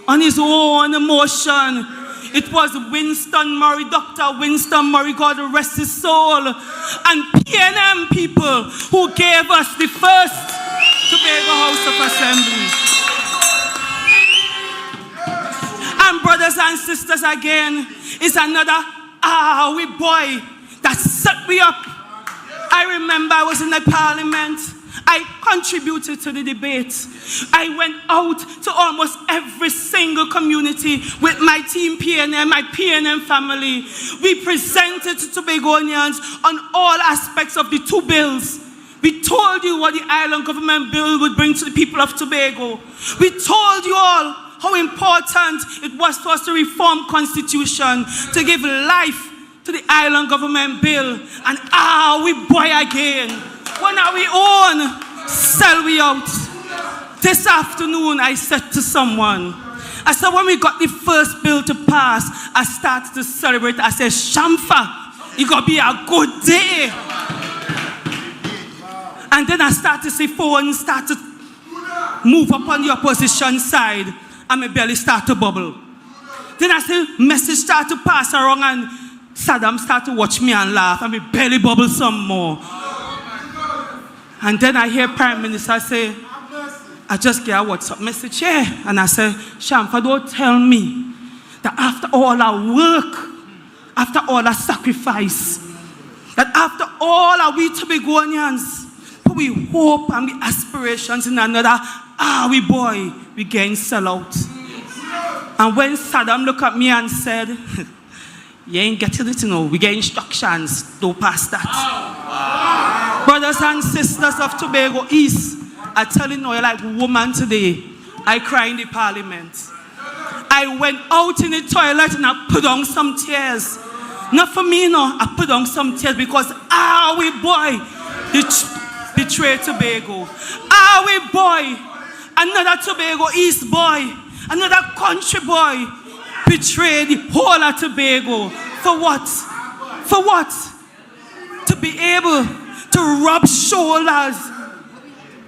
on his own emotion. It was Winston Murray, Dr. Winston Murray, God rest his soul, and PNM people who gave us the first Tobago House of Assembly. And brothers and sisters, again, it's another we boy that set me up. I remember I was in the parliament. I contributed to the debate. I went out to almost every single community with my team PNM, my PNM family. We presented to Tobagonians on all aspects of the two bills. We told you what the island government bill would bring to the people of Tobago. We told you all how important it was for us to reform constitution, to give life to the island government bill. And we boy again. When are we on? Sell we out. This afternoon, I said to someone, I said, when we got the first bill to pass, I started to celebrate. I said, Shamfa, it gonna be a good day. And then I started to see phones start to move up on the opposition side, and my belly started to bubble. Then I see message start to pass around, and Saddam started to watch me and laugh, and my belly bubble some more. And then I hear Prime Minister say, I just get a WhatsApp message here. And I say, Shamfa, don't tell me that after all our work, after all our sacrifice, that after all our we Tobagonians, we hope and we aspirations in another, we boy, we getting sell out. And when Saddam looked at me and said, you ain't getting it, you know, we get instructions, don't pass that. Brothers and sisters of Tobago East, I tell you now, you're like woman today. I cry in the parliament. I went out in the toilet and I put on some tears. Not for me, no, I put on some tears because we boy, betrayed Tobago. We boy, another Tobago East boy, another country boy, betrayed the whole of Tobago. For what? For what? To be able to rub shoulders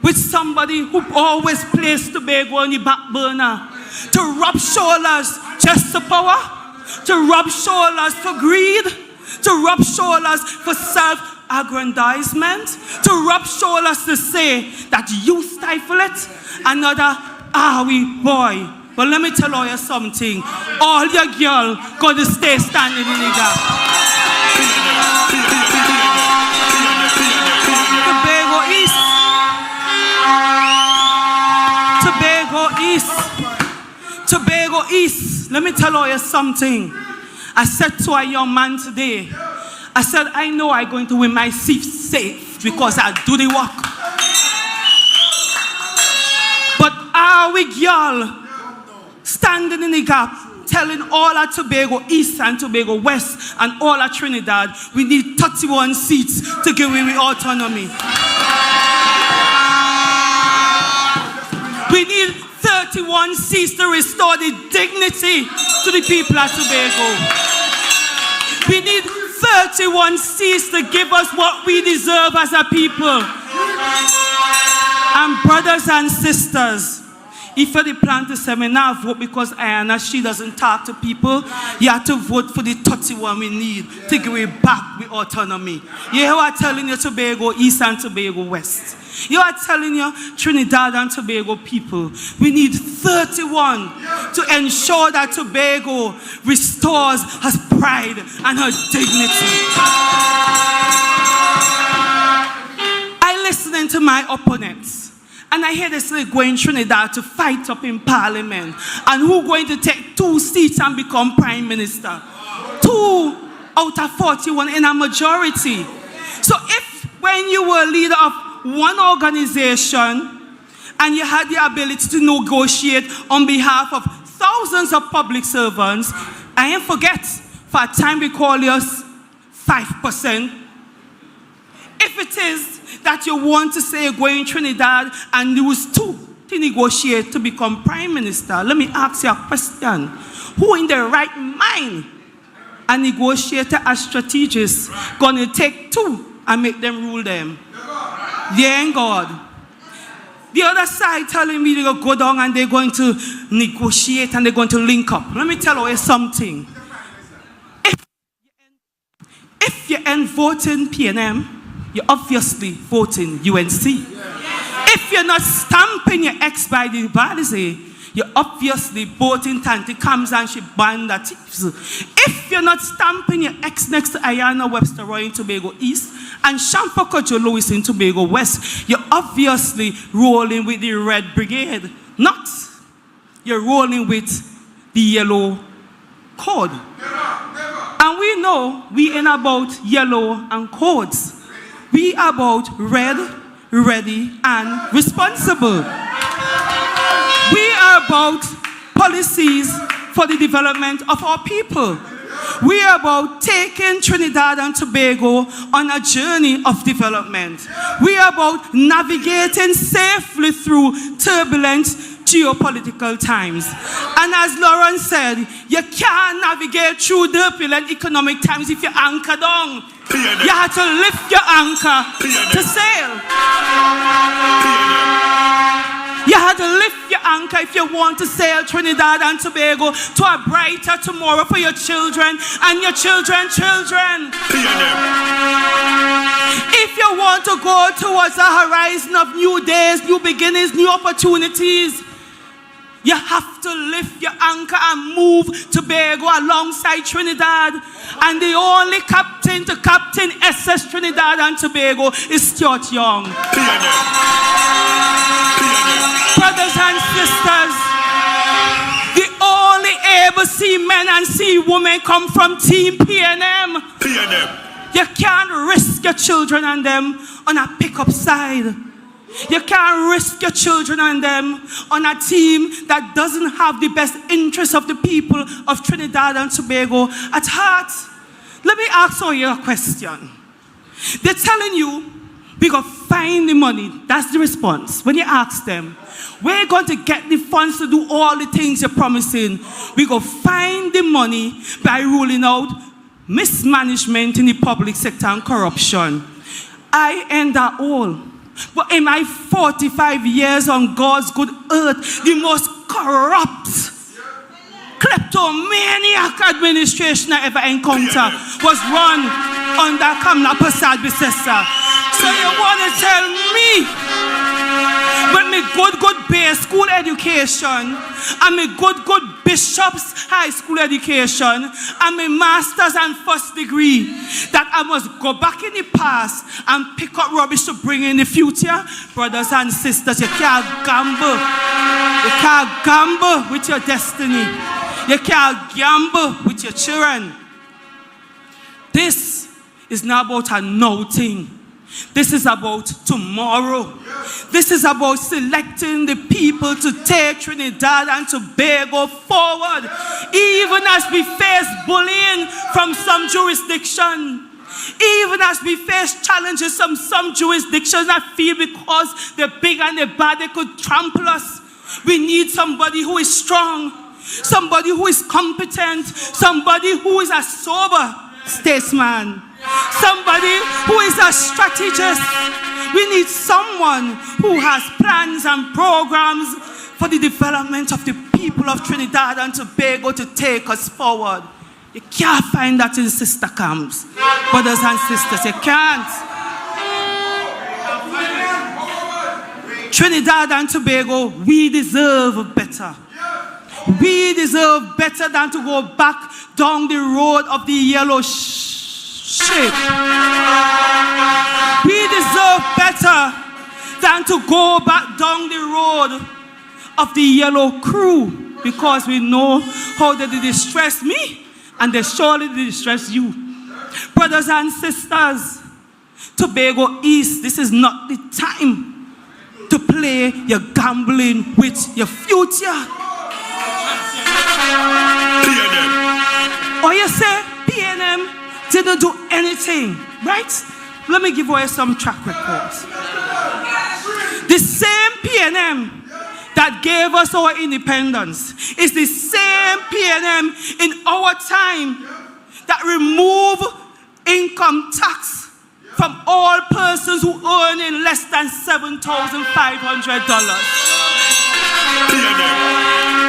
with somebody who always placed Tobago on the back burner. To rub shoulders just for power. To rub shoulders for greed. To rub shoulders for self-aggrandizement. To rub shoulders to say that you stifle it. Another we boy. But let me tell you something. All your girl gonna stay standing in the gap. Tobago East. Tobago East. Tobago East. Let me tell you something. I said to a young man today, I said, I know I'm going to win my seat safe because I do the work. But are we girl standing in the gap, telling all our Tobago East and Tobago West and all our Trinidad, we need 31 seats to give away autonomy. We need 31 seats to restore the dignity to the people of Tobago. We need 31 seats to give us what we deserve as a people. And brothers and sisters, if you plan to seminar, vote because Ayana, she doesn't talk to people. You have to vote for the 31 we need to give it back with autonomy. You are telling you Tobago East and Tobago West. You are telling you Trinidad and Tobago people. We need 31 to ensure that Tobago restores her pride and her dignity. I listened to my opponents. And I hear this going Trinidad to fight up in parliament. And who going to take 2 seats and become prime minister? 2 out of 41 in a majority. So if when you were leader of one organization and you had the ability to negotiate on behalf of thousands of public servants, I ain't forget, for a time we call us 5%. If it is that you want to say go in Trinidad and use 2 to negotiate to become prime minister, let me ask you a question. Who in their right mind, a negotiator, a strategist, gonna take 2 and make them rule them? They ain't God. The other side telling me they're going to go down and they're going to negotiate and they're going to link up. Let me tell you something. If you ain't voting PNM, you're obviously voting UNC. If you're not stamping your ex by the Balize, you're obviously voting Tanti Kams and she banned the thieves. If you're not stamping your ex next to Ayana Webster-Roy in Tobago East and Shampa Kojo Lewis in Tobago West, you're obviously rolling with the Red Brigade. Not. You're rolling with the Yellow Code. And we know we ain't about yellow and codes. We about red, ready, and responsible. We are about policies for the development of our people. We are about taking Trinidad and Tobago on a journey of development. We are about navigating safely through turbulent geopolitical times. And as Lawrence said, you can't navigate through turbulent economic times if you anchor down. You have to lift your anchor to sail. You have to lift your anchor if you want to sail Trinidad and Tobago to a brighter tomorrow for your children and your children's children. If you want to go towards a horizon of new days, new beginnings, new opportunities, you have to lift your anchor and move Tobago alongside Trinidad. And the only captain to captain SS Trinidad and Tobago is Stuart Young. Brothers and sisters, the only able seamen and seawomen come from Team PNM. You can't risk your children and them on a pickup side. You can't risk your children and them on a team that doesn't have the best interests of the people of Trinidad and Tobago at heart. Let me ask you a question. They're telling you, we go find the money. That's the response. When you ask them, we're going to get the funds to do all the things you're promising. We go find the money by ruling out mismanagement in the public sector and corruption. I end that all. But in my 45 years on God's good earth, the most corrupt, kleptomaniac administration I ever encountered was run under Kamla Prasad Bisesa. So you want to tell me, with me good base school education, and me good bishop's high school education, and my master's and first degree, that I must go back in the past and pick up rubbish to bring in the future? Brothers and sisters, you can't gamble. You can't gamble with your destiny. You can't gamble with your children. This is not about a now thing. This is about tomorrow. This is about selecting the people to take Trinidad and Tobago forward, even as we face bullying from some jurisdiction. Even as we face challenges from some jurisdictions that feel because they're big and they're bad, they could trample us. We need somebody who is strong, somebody who is competent, somebody who is a sober statesman, somebody who is a strategist. We need someone who has plans and programs for the development of the people of Trinidad and Tobago to take us forward. You can't find that in sister camps. Brothers and sisters, you can't. Trinidad and Tobago, we deserve better. We deserve better than to go back down the road of the yellow ship. We deserve better than to go back down the road of the yellow crew, because we know how they distress me and they surely distress you. Brothers and sisters, Tobago East, this is not the time to play your gambling with your future. Or you say PNM didn't do anything, right? Let me give away some track records. The same PNM that gave us our independence is the same PNM in our time that removed income tax from all persons who earn in less than $7,500.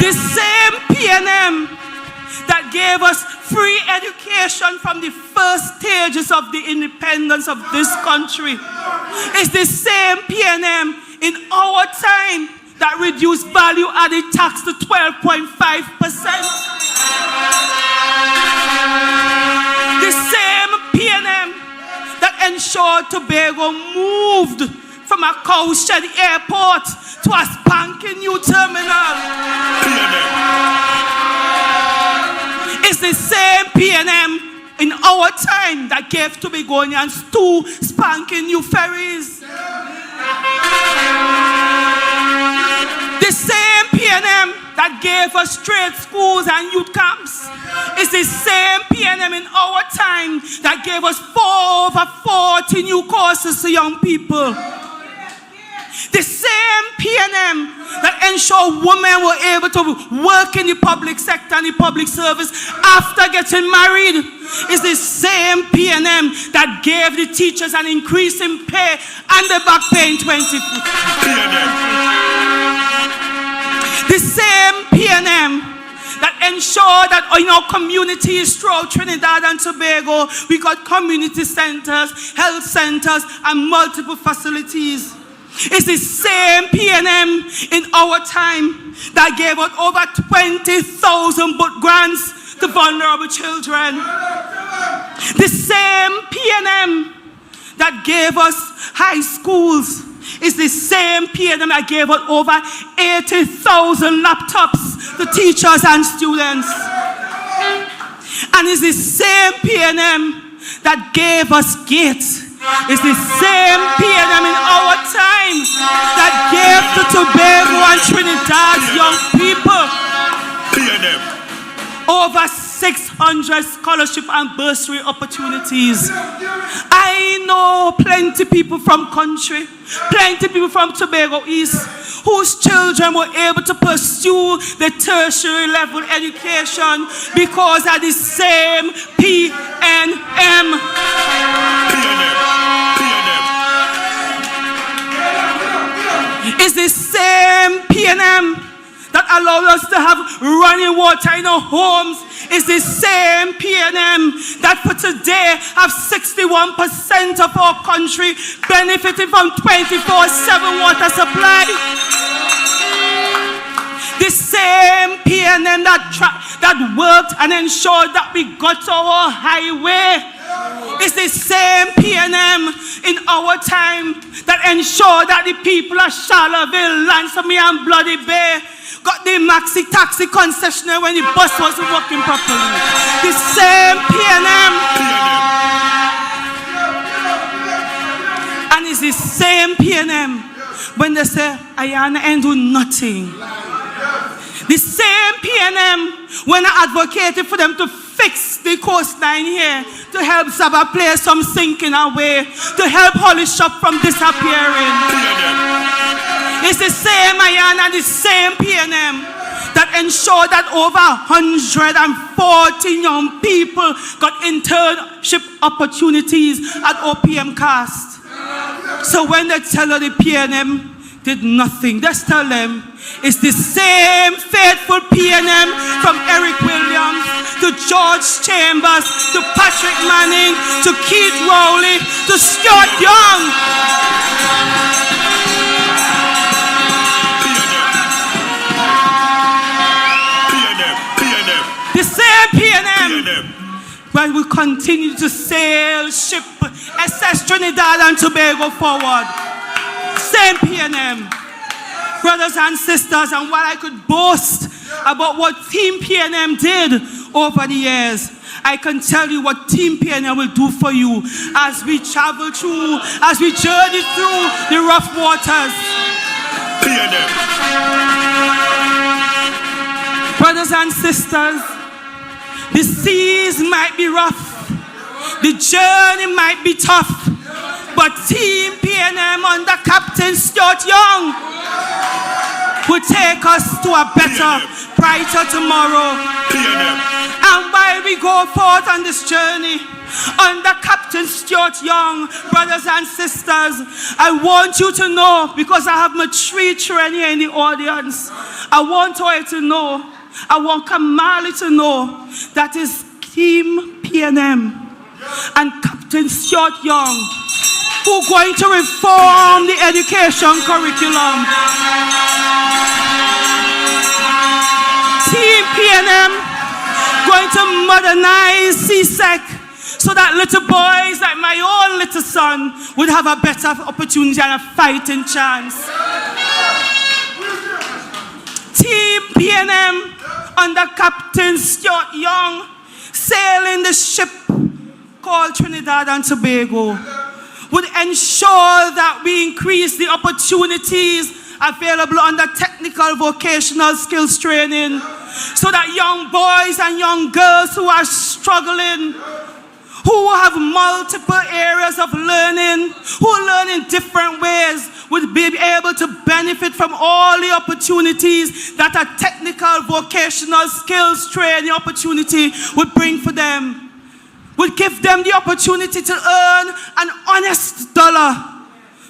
The same PNM that gave us free education from the first stages of the independence of this country is the same PNM in our time that reduced value-added tax to 12.5%. The same PNM that ensured Tobago moved from a cowshed airport to a spanking new terminal. It's the same PNM in our time that gave Tobagonians 2 spanking new ferries. The same PNM that gave us trade schools and youth camps is the same PNM in our time that gave us over 40 new courses to young people. The same PNM that ensured women were able to work in the public sector and the public service after getting married is the same PNM that gave the teachers an increase in pay and the back pay in 2020. The same PNM that ensured that in our communities throughout Trinidad and Tobago, we got community centers, health centers, and multiple facilities. It's the same PNM in our time that gave out over 20,000 book grants to vulnerable children. The same PNM that gave us high schools is the same PNM that gave out over 80,000 laptops to teachers and students. And it's the same PNM that gave us gates. It's the same PNM in our time that gave to Tobago and Trinidad's young people over 600 scholarship and bursary opportunities. I know plenty people from country, plenty people from Tobago East, whose children were able to pursue the tertiary level education because of the same PNM. It's the same PNM that allowed us to have running water in our homes. It's the same PNM that for today have 61% of our country benefiting from 24/7 water supply. The same PNM that worked and ensured that we got our highway. It's the same PNM in our time that ensured that the people of Charlottesville, Lansome and Bloody Bay got the maxi taxi concessionaire when the bus wasn't working properly. The same PNM. And it's the same PNM when they say, Ayana ain't do nothing. The same PNM when I advocated for them to fix the coastline here, to help Saba Place from sinking away, to help Holly Shop from disappearing. It's the same Ayana, the same PNM that ensured that over 140 young people got internship opportunities at OPM Cast. So when they tell her the PNM did nothing, just tell them it's the same faithful PNM from Eric Williams to George Chambers to Patrick Manning to Keith Rowley to Stuart Young. The same PNM when we continue to sail ship SS Trinidad and Tobago forward. Same PNM. Brothers and sisters, and while I could boast about what Team PNM did over the years, I can tell you what Team PNM will do for you as we travel through, as we journey through the rough waters. PNM. Brothers and sisters, the seas might be rough, the journey might be tough, but Team PNM under Captain Stuart Young will take us to a better, brighter tomorrow. PNM. And while we go forth on this journey, under Captain Stuart Young, brothers and sisters, I want you to know, because I have my 3 children here in the audience, I want Toya to know, I want Kamali to know, that is Team PNM and Captain Stuart Young who are going to reform the education curriculum. Team PNM going to modernize CSEC so that little boys like my own little son would have a better opportunity and a fighting chance. Team PNM under Captain Stuart Young sailing the ship called Trinidad and Tobago would ensure that we increase the opportunities available under technical vocational skills training so that young boys and young girls who are struggling, who have multiple areas of learning, who learn in different ways, would be able to benefit from all the opportunities that a technical vocational skills training opportunity would bring for them. Would give them the opportunity to earn an honest dollar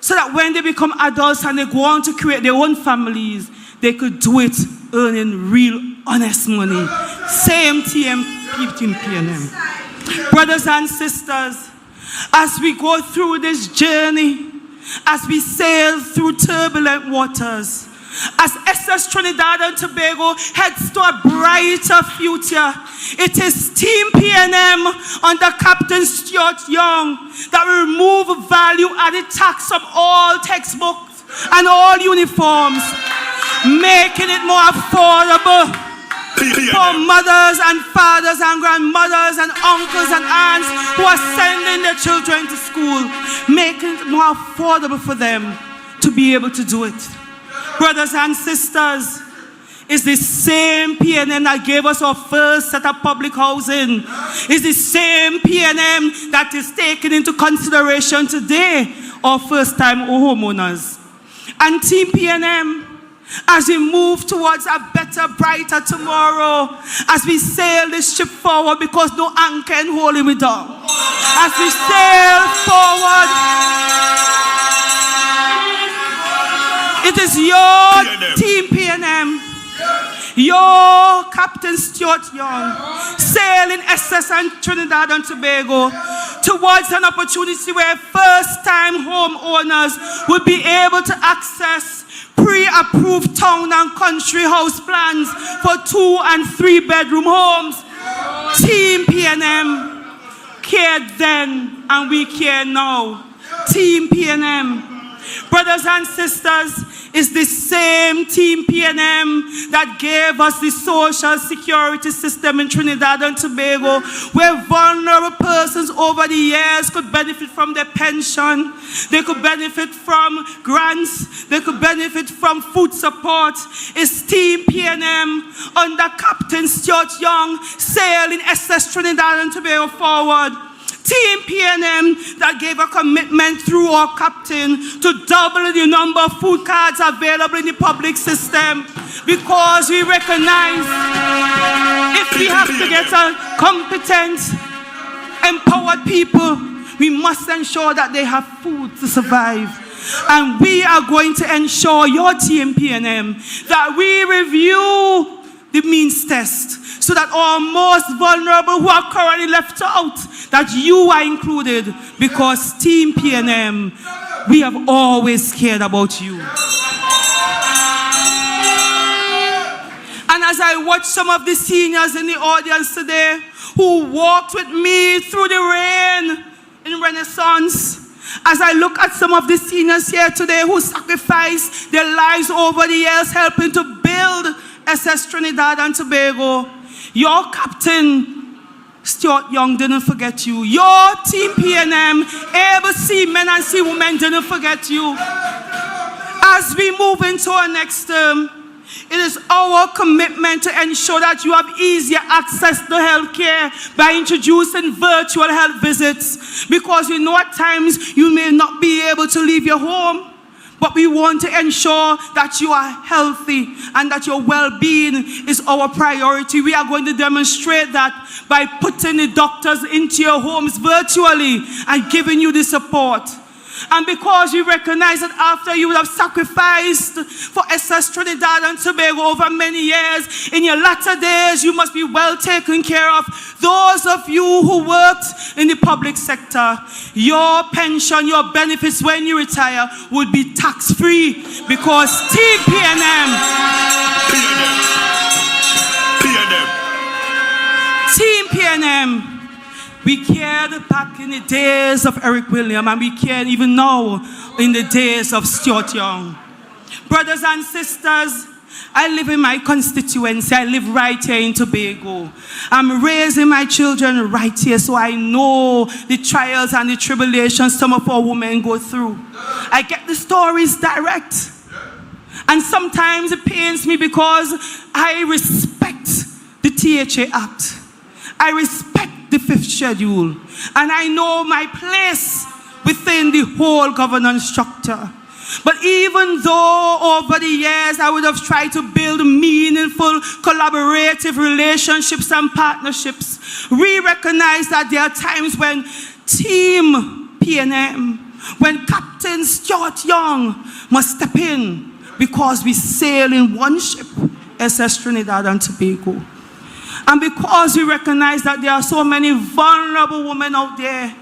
so that when they become adults and they go on to create their own families, they could do it earning real honest money. Same Team PNM. Brothers and sisters, as we go through this journey, as we sail through turbulent waters, as SS Trinidad and Tobago heads to a brighter future, it is Team PNM under Captain Stuart Young that will remove value-added tax from all textbooks and all uniforms, making it more affordable for mothers and fathers and grandmothers and uncles and aunts who are sending their children to school, making it more affordable for them to be able to do it. Brothers and sisters, it's the same PNM that gave us our first set of public housing. It's the same PNM that is taken into consideration today, our first-time homeowners. And Team PNM, as we move towards a better, brighter tomorrow, as we sail this ship forward, because no anchor can hold it down. As we sail forward, it is your Team PNM, your Captain Stuart Young, sailing SS and Trinidad and Tobago towards an opportunity where first-time homeowners will be able to access pre-approved town and country house plans for 2 and 3 bedroom homes. Team PNM cared then and we care now. Team PNM. Brothers and sisters, it's the same Team PNM that gave us the social security system in Trinidad and Tobago, where vulnerable persons over the years could benefit from their pension, they could benefit from grants, they could benefit from food support. It's Team PNM under Captain Stuart Young sailing SS Trinidad and Tobago forward. Team PNM that gave a commitment through our captain to double the number of food cards available in the public system, because we recognize if we have to get a competent, empowered people, we must ensure that they have food to survive. And we are going to ensure, your Team PNM, that we review the means test so that our most vulnerable who are currently left out, that you are included, because Team PNM, we have always cared about you. And as I watch some of the seniors in the audience today who walked with me through the rain in Renaissance, as I look at some of the seniors here today who sacrificed their lives over the years helping to build SS Trinidad and Tobago, your captain Stuart Young didn't forget you. Your Team PNM, able seamen and seawomen, didn't forget you. As we move into our next term, it is our commitment to ensure that you have easier access to health care by introducing virtual health visits, because we know at times you may not be able to leave your home, but we want to ensure that you are healthy and that your well-being is our priority. We are going to demonstrate that by putting the doctors into your homes virtually and giving you the support. And because we recognize that after you would have sacrificed for SS Trinidad and Tobago over many years, in your latter days you must be well taken care of. Those of you who worked in the public sector, your pension, your benefits when you retire would be tax-free because Team PNM, Team PNM, we cared back in the days of Eric William, and we care even now in the days of Stuart Young. Brothers and sisters, I live in my constituency. I live right here in Tobago. I'm raising my children right here, so I know the trials and the tribulations some of our women go through. I get the stories direct. And sometimes it pains me because I respect the THA Act. I respect the 5th schedule, and I know my place within the whole governance structure. But even though over the years I would have tried to build meaningful collaborative relationships and partnerships, we recognize that there are times when Team PNM, when Captain Stuart Young must step in because we sail in one ship, SS Trinidad and Tobago. And because we recognize that there are so many vulnerable women out there,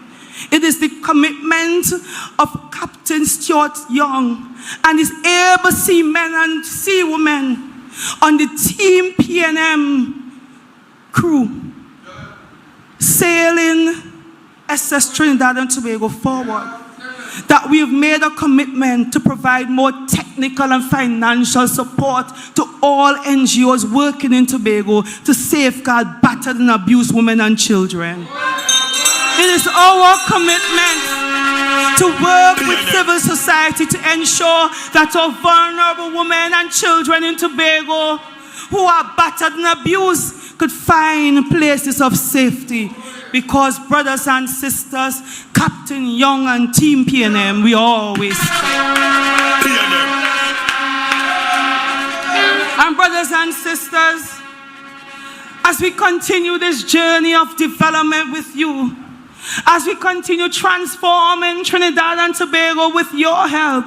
it is the commitment of Captain Stuart Young and his able seamen and seawomen on the Team PNM crew sailing SS Trinidad and Tobago forward, that we have made a commitment to provide more technical and financial support to all NGOs working in Tobago to safeguard battered and abused women and children. It is our commitment to work with civil society to ensure that our vulnerable women and children in Tobago who are battered and abused could find places of safety. Because brothers and sisters, Captain Young and Team PNM, we always PNM. And brothers and sisters, as we continue this journey of development with you, as we continue transforming Trinidad and Tobago with your help,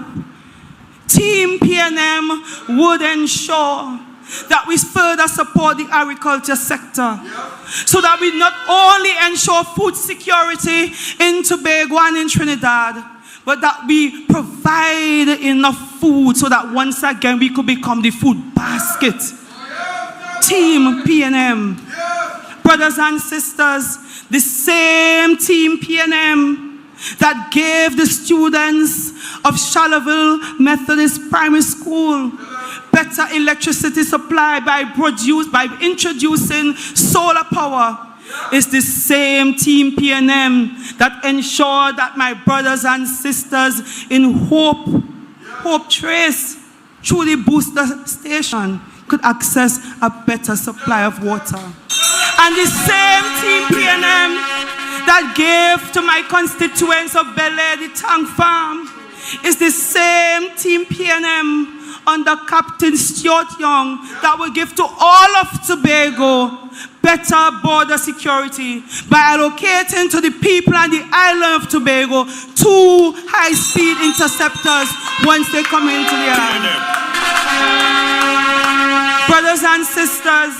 Team PNM would ensure that we further support the agriculture sector, so that we not only ensure food security in Tobago and in Trinidad, but that we provide enough food so that once again we could become the food basket. Team PNM. Brothers and sisters, the same Team PNM that gave the students of Charleville Methodist Primary School better electricity supply by introducing solar power is the same Team PNM that ensured that my brothers and sisters in Hope Trace through the booster station could access a better supply of water. And the same Team PNM that gave to my constituents of Bel Air the tank farm is the same Team PNM under Captain Stuart Young that will give to all of Tobago better border security by allocating to the people and the island of Tobago 2 high-speed interceptors once they come into the island. Brothers and sisters,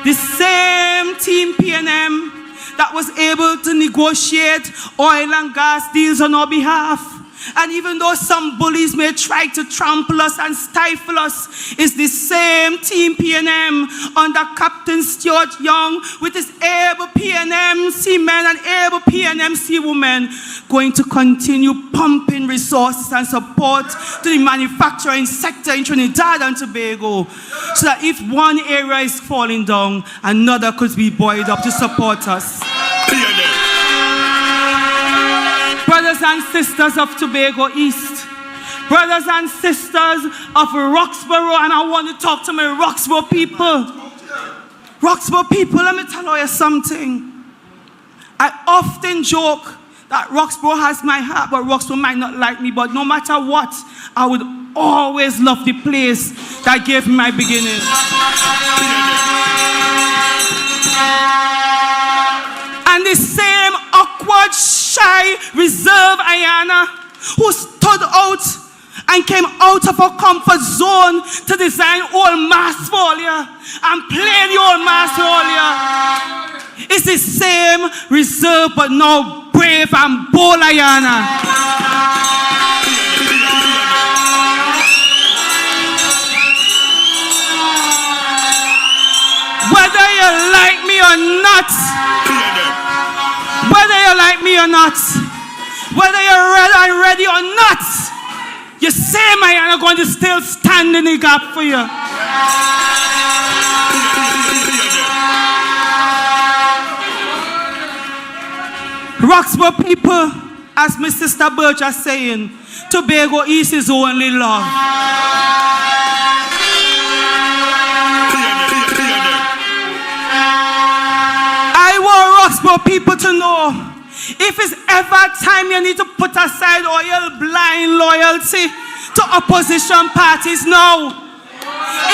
the same Team PNM that was able to negotiate oil and gas deals on our behalf, and even though some bullies may try to trample us and stifle us, is the same Team PNM under Captain Stuart Young with his able PNM seamen and able PNM seawomen going to continue pumping resources and support to the manufacturing sector in Trinidad and Tobago, so that if one area is falling down, another could be buoyed up to support us. Brothers and sisters of Tobago East, brothers and sisters of Roxborough, and I want to talk to my Roxborough people. Roxborough people, let me tell you something. I often joke that Roxborough has my heart, but Roxborough might not like me. But no matter what, I would always love the place that gave me my beginning. And the same awkward, shy, reserved Ayana who stood out and came out of her comfort zone to design old mass for you and play the old mass for you. It's the same reserved but now brave and bold Ayana. Whether you like me or not, whether you like me or not, whether you're ready or not, you say my Ayana going to still stand in the gap for you. Roxborough people, as my sister Birch is saying, Tobago East is only love. I want Roxborough people to know, if it's ever time you need to put aside all your blind loyalty to opposition parties, no.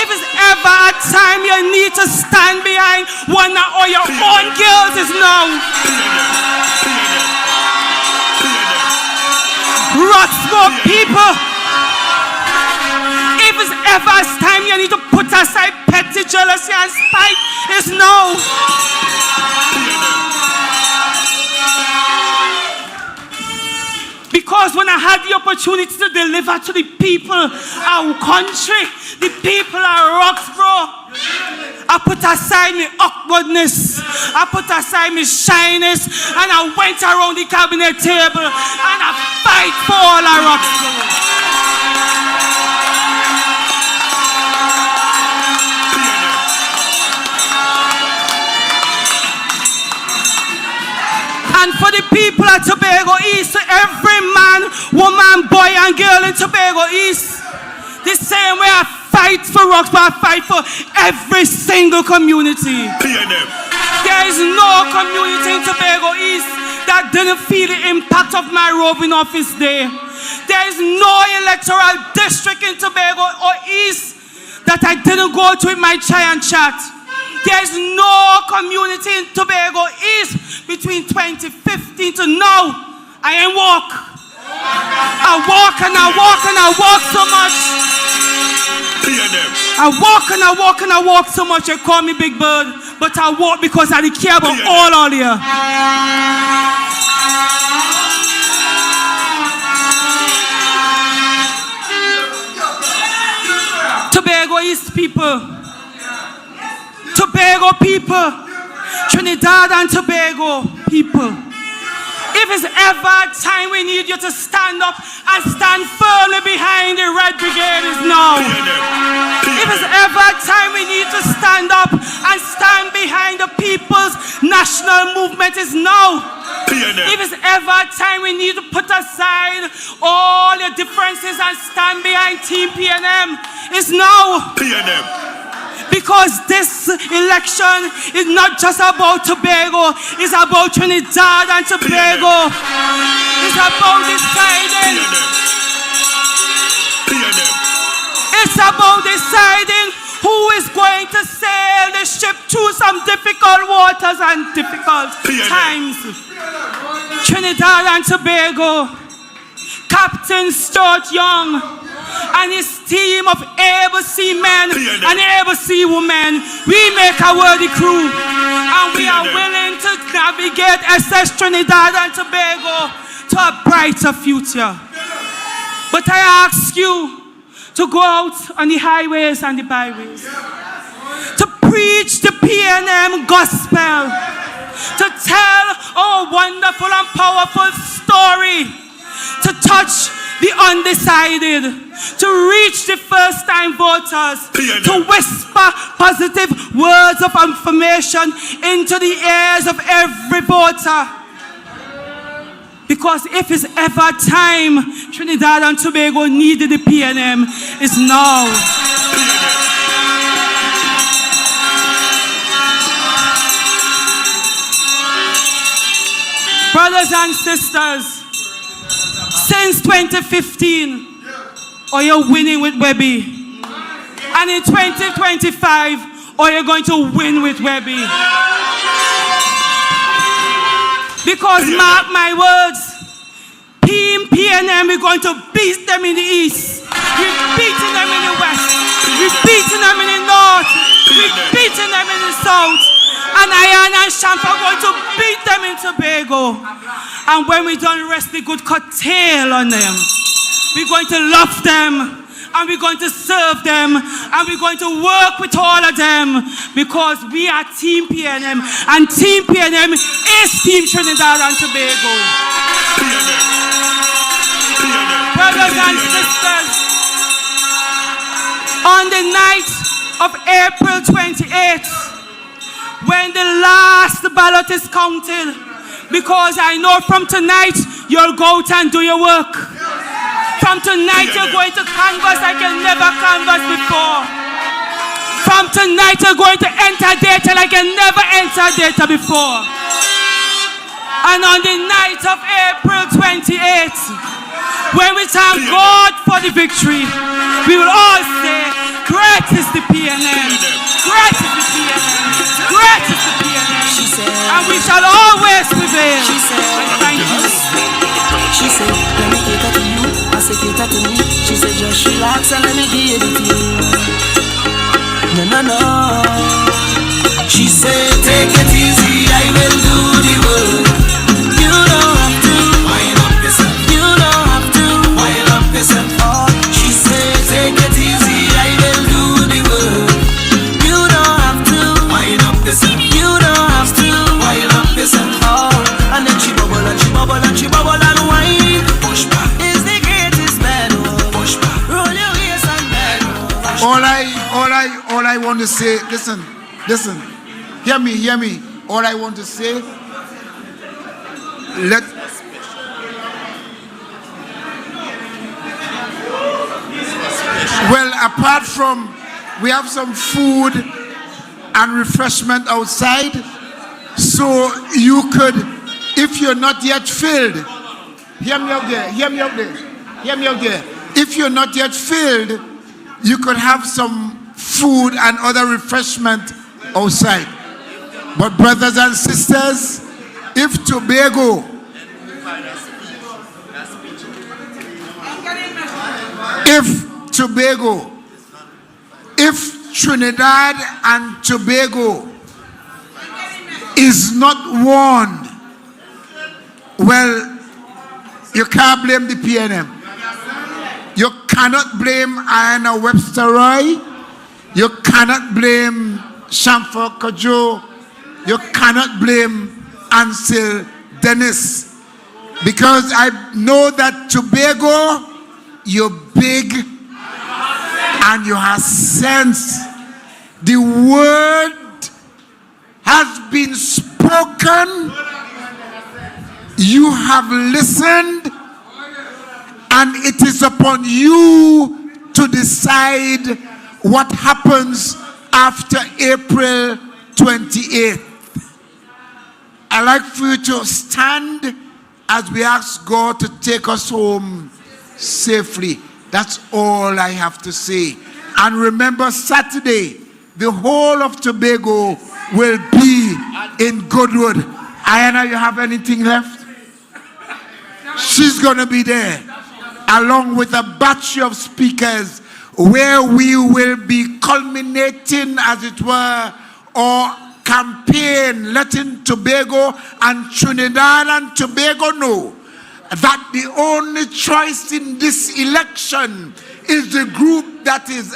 If it's ever a time you need to stand behind one or your own girls, is no. Roxborough people, if it's ever a time you need to put aside petty jealousy and spite, is no. Because when I had the opportunity to deliver to the people of our country, the people of Roxborough, I put aside my awkwardness, I put aside my shyness, and I went around the cabinet table and I fight for all of Roxborough. And for the people at Tobago East, every man, woman, boy, and girl in Tobago East, the same way I fight for Roxborough, I fight for every single community. There is no community in Tobago East that didn't feel the impact of my roving office there. There is no electoral district in Tobago or East that I didn't go to with my chai and chat. There is no community in Tobago East between 2015 to now. I ain't walk. I walk and I walk and I walk so much. I walk and I walk and I walk so much. They call me Big Bird, but I walk because I care about all of you. Tobago East people, Tobago people, Trinidad and Tobago people. If it's ever a time we need you to stand up and stand firmly behind the Red Brigade, is now. If it's ever a time we need to stand up and stand behind the people's national movement, is now. If it's ever a time we need to put aside all your differences and stand behind Team PNM, is now. Because this election is not just about Tobago, it's about Trinidad and Tobago. It's about deciding. It's about deciding who is going to sail the ship through some difficult waters and difficult times. Trinidad and Tobago, Captain Stuart Young and his team of able seamen and able seawomen, we make a worthy crew, and we are willing to navigate SS Trinidad and Tobago to a brighter future. But I ask you to go out on the highways and the byways, to preach the PNM gospel, to tell our wonderful and powerful story, to touch the undecided, to reach the first-time voters, to whisper positive words of affirmation into the ears of every voter. Because if it's ever time Trinidad and Tobago needed the PNM, it's now. Brothers and sisters, since 2015, are you winning with Webby? And in 2025, are you going to win with Webby? Because mark my words, Team PNM, we're going to beat them in the east. We're beating them in the west. We're beating them in the north. We're beating them in the south. And Ayana and Shamp are going to beat them in Tobago. And when we don't rest, we could cut tail on them. We're going to love them. And we're going to serve them. And we're going to work with all of them. Because we are Team PNM. And Team PNM is Team Trinidad and Tobago. Brothers and sisters, on the night of April 28th, when the last ballot is counted, because I know from tonight you'll go out and do your work. From tonight you're going to canvass like you never canvassed before. From tonight you're going to enter data like you never entered data before. And on the night of April 28th, when we thank God for the victory, we will all say, great is the PNM, great is the PNM, great is the PNM, and we shall always prevail. Thank you. She said, let me cater to you, I say cater to me. She said, just relax and let me give it to you. No. She said, take it easy, I will do the work. You don't have to wind up yourself. You don't have to wind up yourself. Oh, she said, take it easy, I will do the work. You don't have to wind up yourself. You don't have to wind up yourself. Oh, and then she bubble and she bubble and she bubble and wine. Push back is the greatest battle. Push back, roll your waist and battle. All I want to say, listen, hear me. All I want to say, apart from, we have some food and refreshment outside, so you could, if you're not yet filled, hear me out there. If you're not yet filled, you could have some food and other refreshment outside. But brothers and sisters, if Tobago, if Trinidad and Tobago is not warned, well, you can't blame the PNM. You cannot blame Ayana Webster-Roy. You cannot blame Shamford Kojo. You cannot blame Ansel Dennis. Because I know that Tobago, you're big and you have sense. The word has been spoken. You have listened. And it is upon you to decide what happens after April 28th. I'd like for you to stand as we ask God to take us home safely. That's all I have to say. And remember, Saturday, the whole of Tobago will be in Goodwood. Ayana, you have anything left? She's going to be there, along with a batch of speakers, where we will be culminating, as it were, our campaign, letting Tobago and Trinidad and Tobago know that the only choice in this election is the group that is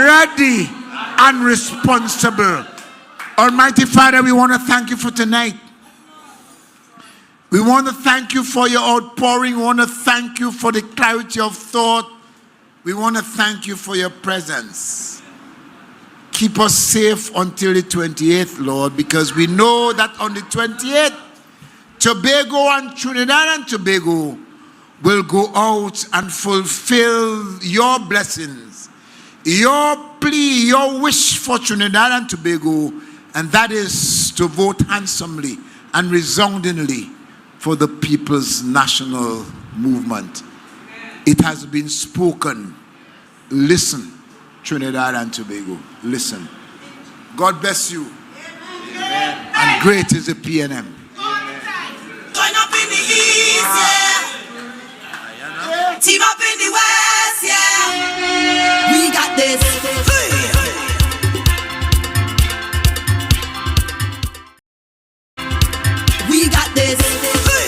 ready and responsible. Almighty Father, we want to thank you for tonight. We want to thank you for your outpouring. We want to thank you for the clarity of thought. We want to thank you for your presence. Keep us safe until the 28th, Lord, because we know that on the 28th, Tobago and Trinidad and Tobago will go out and fulfill your blessings, your plea, your wish for Trinidad and Tobago, and that is to vote handsomely and resoundingly for the People's National Movement. It has been spoken. Listen, Trinidad and Tobago, listen. God bless you. Amen. And great is the PNM.